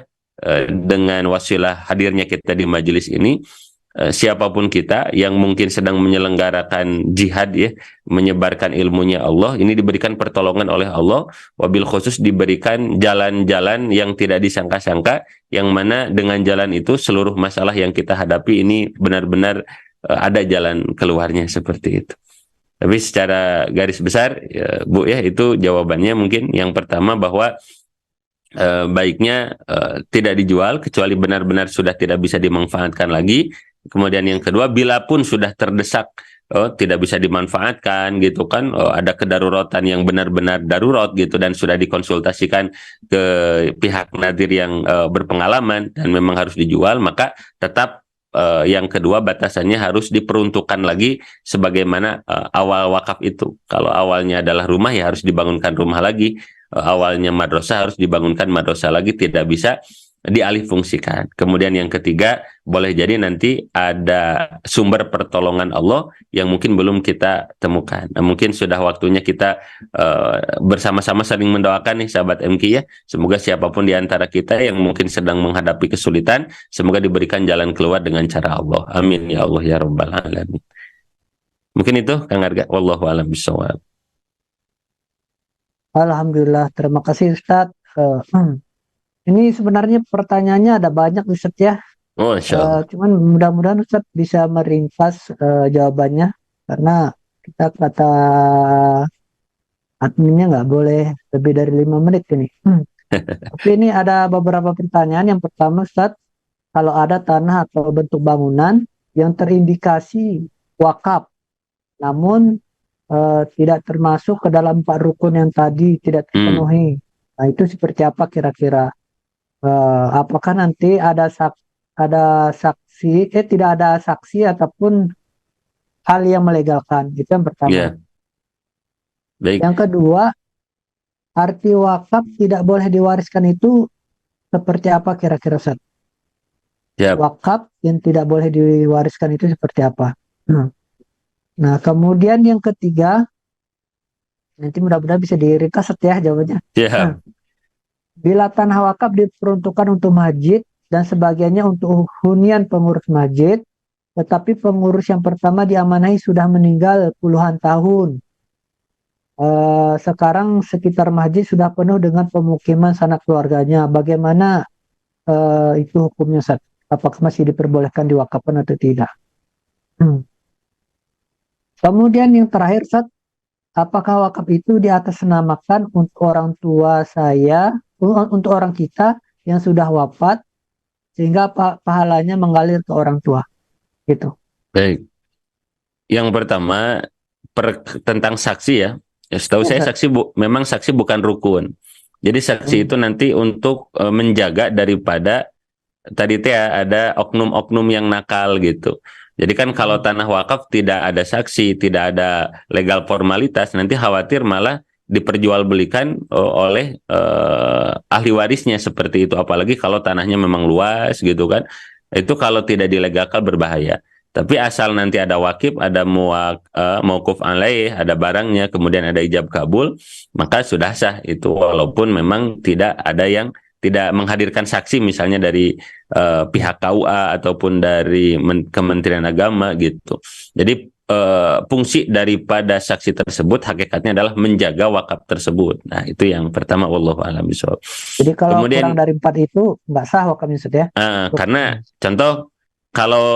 [SPEAKER 2] dengan wasilah hadirnya kita di majelis ini, siapapun kita yang mungkin sedang menyelenggarakan jihad ya, menyebarkan ilmunya Allah, ini diberikan pertolongan oleh Allah, wabil khusus diberikan jalan-jalan yang tidak disangka-sangka, yang mana dengan jalan itu seluruh masalah yang kita hadapi ini benar-benar ada jalan keluarnya, seperti itu. Tapi secara garis besar ya, Bu ya, itu jawabannya. Mungkin yang pertama bahwa baiknya tidak dijual kecuali benar-benar sudah tidak bisa dimanfaatkan lagi. Kemudian yang kedua, bila pun sudah terdesak, tidak bisa dimanfaatkan gitu kan, ada kedaruratan yang benar-benar darurat gitu dan sudah dikonsultasikan ke pihak nadir yang berpengalaman dan memang harus dijual, maka tetap yang kedua batasannya harus diperuntukkan lagi sebagaimana awal wakaf itu. Kalau awalnya adalah rumah ya harus dibangunkan rumah lagi, awalnya madrasah harus dibangunkan madrasah lagi, tidak bisa dialih fungsikan. Kemudian yang ketiga, boleh jadi nanti ada sumber pertolongan Allah yang mungkin belum kita temukan. Nah, mungkin sudah waktunya kita bersama-sama saling mendoakan nih sahabat MQ ya. Semoga siapapun di antara kita yang mungkin sedang menghadapi kesulitan, semoga diberikan jalan keluar dengan cara Allah. Amin ya Allah ya rabbal alamin. Mungkin itu Kang Arga, wallahu a'lam bishawab.
[SPEAKER 1] Alhamdulillah, terima kasih Ustaz. Ini sebenarnya pertanyaannya ada banyak Ustaz ya.
[SPEAKER 2] Oh,
[SPEAKER 1] cuman mudah-mudahan Ustaz bisa meringkas jawabannya, karena kita kata adminnya nggak boleh lebih dari 5 menit ini. Tapi ini ada beberapa pertanyaan. Yang pertama Ustaz, kalau ada tanah atau bentuk bangunan yang terindikasi wakaf, namun tidak termasuk ke dalam 4 rukun yang tadi tidak terpenuhi, nah itu seperti apa kira-kira? Apakah nanti ada saksi, tidak ada saksi ataupun hal yang melegalkan? Itu yang pertama.
[SPEAKER 2] Yeah. Baik.
[SPEAKER 1] Yang kedua, arti wakaf tidak boleh diwariskan itu seperti apa kira-kira Ustaz?
[SPEAKER 2] Yep.
[SPEAKER 1] Wakaf yang tidak boleh diwariskan itu seperti apa? Nah, kemudian yang ketiga, nanti mudah-mudahan bisa diringkas ya jawabannya.
[SPEAKER 2] Yeah.
[SPEAKER 1] Bila tanah wakaf diperuntukkan untuk masjid dan sebagiannya untuk hunian pengurus masjid, tetapi pengurus yang pertama diamanahi sudah meninggal puluhan tahun. Sekarang sekitar masjid sudah penuh dengan pemukiman sanak keluarganya. Bagaimana itu hukumnya, Ustaz? Apakah masih diperbolehkan diwakafkan atau tidak? Kemudian yang terakhir, Ustaz, apakah wakaf itu diatasnamakan untuk orang tua saya, untuk orang kita yang sudah wafat, sehingga pahalanya mengalir ke orang tua gitu.
[SPEAKER 2] Baik. Yang pertama tentang saksi ya. Setahu saya saksi memang saksi bukan rukun. Jadi saksi itu nanti untuk menjaga daripada tadi teh ada oknum-oknum yang nakal gitu. Jadi kan kalau tanah wakaf tidak ada saksi, tidak ada legal formalitas, nanti khawatir malah diperjualbelikan oleh ahli warisnya seperti itu. Apalagi kalau tanahnya memang luas gitu kan. Itu kalau tidak dilegalkan berbahaya. Tapi asal nanti ada wakif, ada mauquf alaih, ada barangnya, kemudian ada ijab kabul, maka sudah sah itu. Walaupun memang tidak ada yang tidak menghadirkan saksi misalnya dari pihak KUA ataupun dari Kementerian Agama gitu. Jadi fungsi daripada saksi tersebut hakikatnya adalah menjaga wakaf tersebut. Nah itu yang pertama, wallahu a'lam bishawab.
[SPEAKER 1] Jadi kalau kemudian, kurang dari 4 itu nggak sah wakafnya ya?
[SPEAKER 2] Karena contoh kalau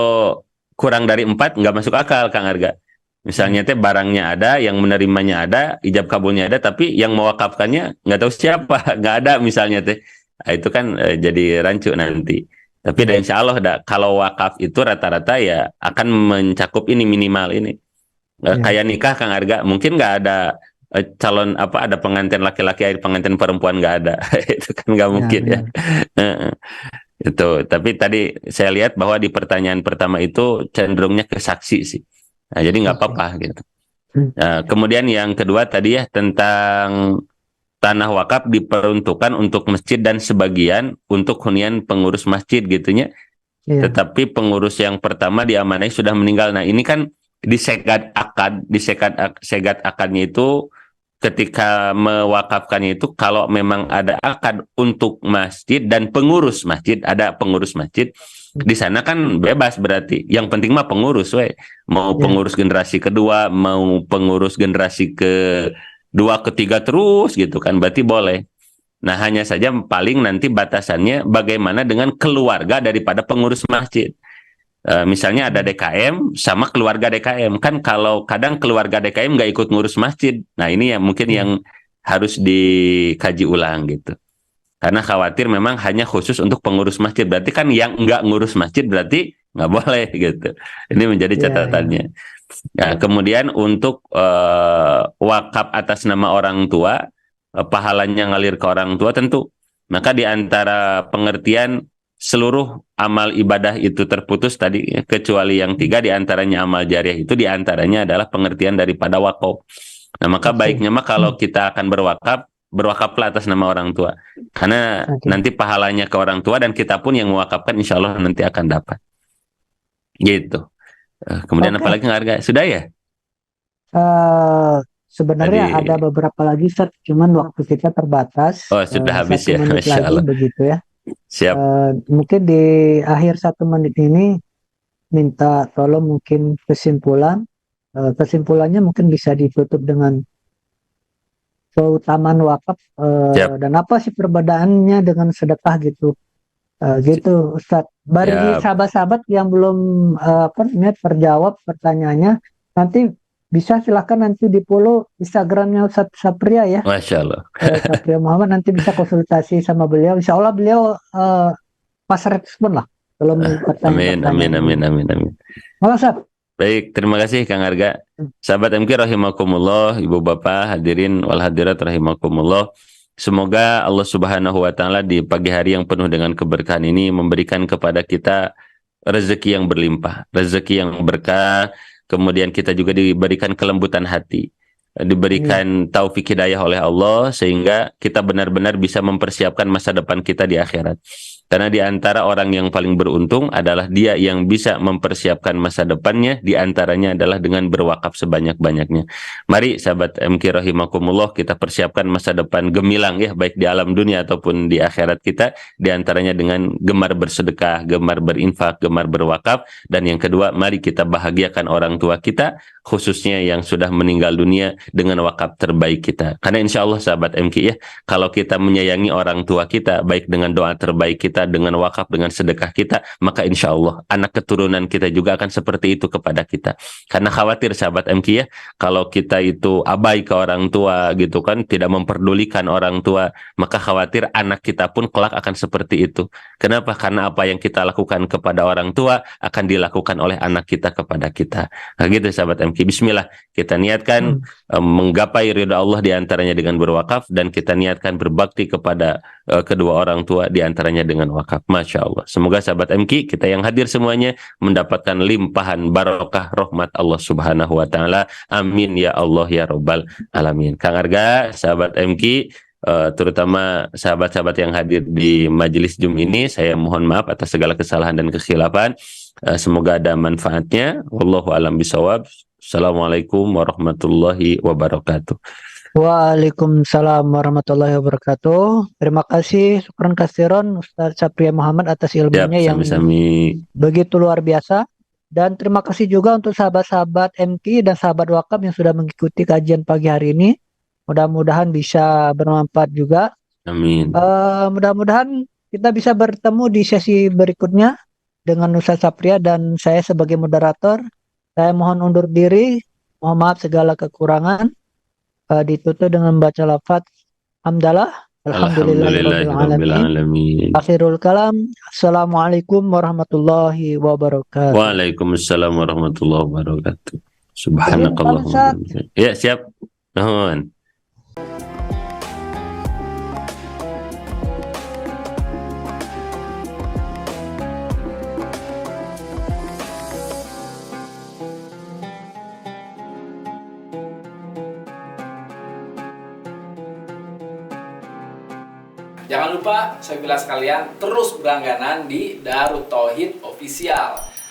[SPEAKER 2] kurang dari 4 nggak masuk akal Kang Arga. Misalnya teh barangnya ada, yang menerimanya ada, ijab kabulnya ada, tapi yang mewakafkannya nggak tahu siapa, nggak ada misalnya teh. Nah, itu kan jadi rancu nanti. Tapi dan insya Allah kalau wakaf itu rata-rata ya akan mencakup ini minimal ini. Kayak nikah Kang Arga, mungkin nggak ada calon ada pengantin laki-laki, pengantin perempuan nggak ada. Itu kan nggak mungkin ya. Itu. Tapi tadi saya lihat bahwa di pertanyaan pertama itu cenderungnya ke saksi sih. Nah, jadi nggak apa-apa gitu. Nah, kemudian yang kedua tadi ya tentang tanah wakaf diperuntukkan untuk masjid dan sebagian untuk hunian pengurus masjid gitunya. Tetapi pengurus yang pertama diamanai sudah meninggal. Nah, ini kan disegat akadnya itu ketika mewakafkannya itu kalau memang ada akad untuk masjid dan pengurus masjid, ada pengurus masjid di sana kan bebas berarti. Yang penting mah pengurus mau pengurus generasi kedua, mau pengurus generasi kedua, ketiga terus gitu kan berarti boleh. Nah, hanya saja paling nanti batasannya bagaimana dengan keluarga daripada pengurus masjid. Misalnya ada DKM sama keluarga DKM kan, kalau kadang keluarga DKM nggak ikut ngurus masjid. Nah ini yang mungkin yang harus dikaji ulang gitu, karena khawatir memang hanya khusus untuk pengurus masjid, berarti kan yang nggak ngurus masjid berarti nggak boleh gitu. Ini menjadi catatannya. Nah, kemudian untuk wakaf atas nama orang tua, pahalanya ngalir ke orang tua tentu. Maka di antara pengertian seluruh amal ibadah itu terputus tadi, kecuali yang 3 diantaranya amal jariah, itu diantaranya adalah pengertian daripada wakaf. Nah maka baiknya mah kalau kita akan berwakaflah atas nama orang tua, karena nanti pahalanya ke orang tua dan kita pun yang mewakafkan insya Allah nanti akan dapat gitu. Kemudian apalagi harga sudah ya?
[SPEAKER 1] Sebenarnya ada beberapa lagi Ustaz, cuman waktu kita terbatas.
[SPEAKER 2] Sudah habis ya, Masya Allah.
[SPEAKER 1] Begitu ya.
[SPEAKER 2] Siap.
[SPEAKER 1] Mungkin di akhir 1 menit ini minta tolong mungkin kesimpulan. Kesimpulannya mungkin bisa ditutup dengan keutamaan wakaf dan apa sih perbedaannya dengan sedekah gitu. Gitu Ustadz. Bagi sahabat-sahabat yang belum terjawab pertanyaannya, nanti bisa silahkan nanti di follow Instagramnya Ustadz Sapria ya.
[SPEAKER 2] Masya Allah.
[SPEAKER 1] Sapria Muhammad, nanti bisa konsultasi sama beliau. Insya Allah beliau pas respon lah kalau
[SPEAKER 2] amin.
[SPEAKER 1] Halo Ustadz.
[SPEAKER 2] Baik, terima kasih Kang Arga. Sahabat MK rahimakumullah, ibu bapak hadirin wal hadirat rahimakumullah. Semoga Allah Subhanahu wa taala di pagi hari yang penuh dengan keberkahan ini memberikan kepada kita rezeki yang berlimpah, rezeki yang berkah. Kemudian kita juga diberikan kelembutan hati, diberikan taufik hidayah oleh Allah, sehingga kita benar-benar bisa mempersiapkan masa depan kita di akhirat. Karena di antara orang yang paling beruntung adalah dia yang bisa mempersiapkan masa depannya, di antaranya adalah dengan berwakaf sebanyak-banyaknya. Mari sahabat MK rahimakumullah, kita persiapkan masa depan gemilang ya, baik di alam dunia ataupun di akhirat kita, di antaranya dengan gemar bersedekah, gemar berinfak, gemar berwakaf. Dan yang kedua, mari kita bahagiakan orang tua kita, khususnya yang sudah meninggal dunia, dengan wakaf terbaik kita. Karena insya Allah sahabat MK ya, kalau kita menyayangi orang tua kita, baik dengan doa terbaik kita kita, dengan wakaf, dengan sedekah kita, maka insya Allah anak keturunan kita juga akan seperti itu kepada kita. Karena khawatir sahabat MQ ya, kalau kita itu abai ke orang tua gitu kan, tidak memperdulikan orang tua, maka khawatir anak kita pun kelak akan seperti itu. Kenapa? Karena apa yang kita lakukan kepada orang tua akan dilakukan oleh anak kita kepada kita. Nah, gitu sahabat MQ. Bismillah, kita niatkan menggapai ridha Allah diantaranya dengan berwakaf, dan kita niatkan berbakti kepada kedua orang tua diantaranya dengan wakaf. Masya Allah. Semoga sahabat MQ, kita yang hadir semuanya mendapatkan limpahan barokah rahmat Allah Subhanahu wa Ta'ala. Amin ya Allah ya Rabbal Alamin. Kang Arga, sahabat MQ, terutama sahabat-sahabat yang hadir di majelis Jum ini, saya mohon maaf atas segala kesalahan dan kekhilafan. Semoga ada manfaatnya. Wallahu a'lam bishawab. Assalamualaikum warahmatullahi wabarakatuh.
[SPEAKER 1] Waalaikumsalam warahmatullahi wabarakatuh. Terima kasih, syukran kasiron Ustaz Sapria Muhammad atas ilmunya yang begitu luar biasa. Dan terima kasih juga untuk sahabat-sahabat MQ dan sahabat wakaf yang sudah mengikuti kajian pagi hari ini. Mudah-mudahan bisa bermanfaat juga.
[SPEAKER 2] Amin.
[SPEAKER 1] Mudah-mudahan kita bisa bertemu di sesi berikutnya dengan Ustaz Sapria dan saya sebagai moderator. Saya mohon undur diri. Mohon maaf segala kekurangan. Ditutup dengan membaca lafaz hamdalah alhamdulillahirabbil alamin. Akhirul kalam. Assalamualaikum warahmatullahi wabarakatuh.
[SPEAKER 2] Waalaikumsalam warahmatullahi wabarakatuh. Subhanakallah. Ya, siap. Nuhun.
[SPEAKER 4] Jangan lupa, saya bilang sekalian, terus berlangganan di Darut Tauhid Official.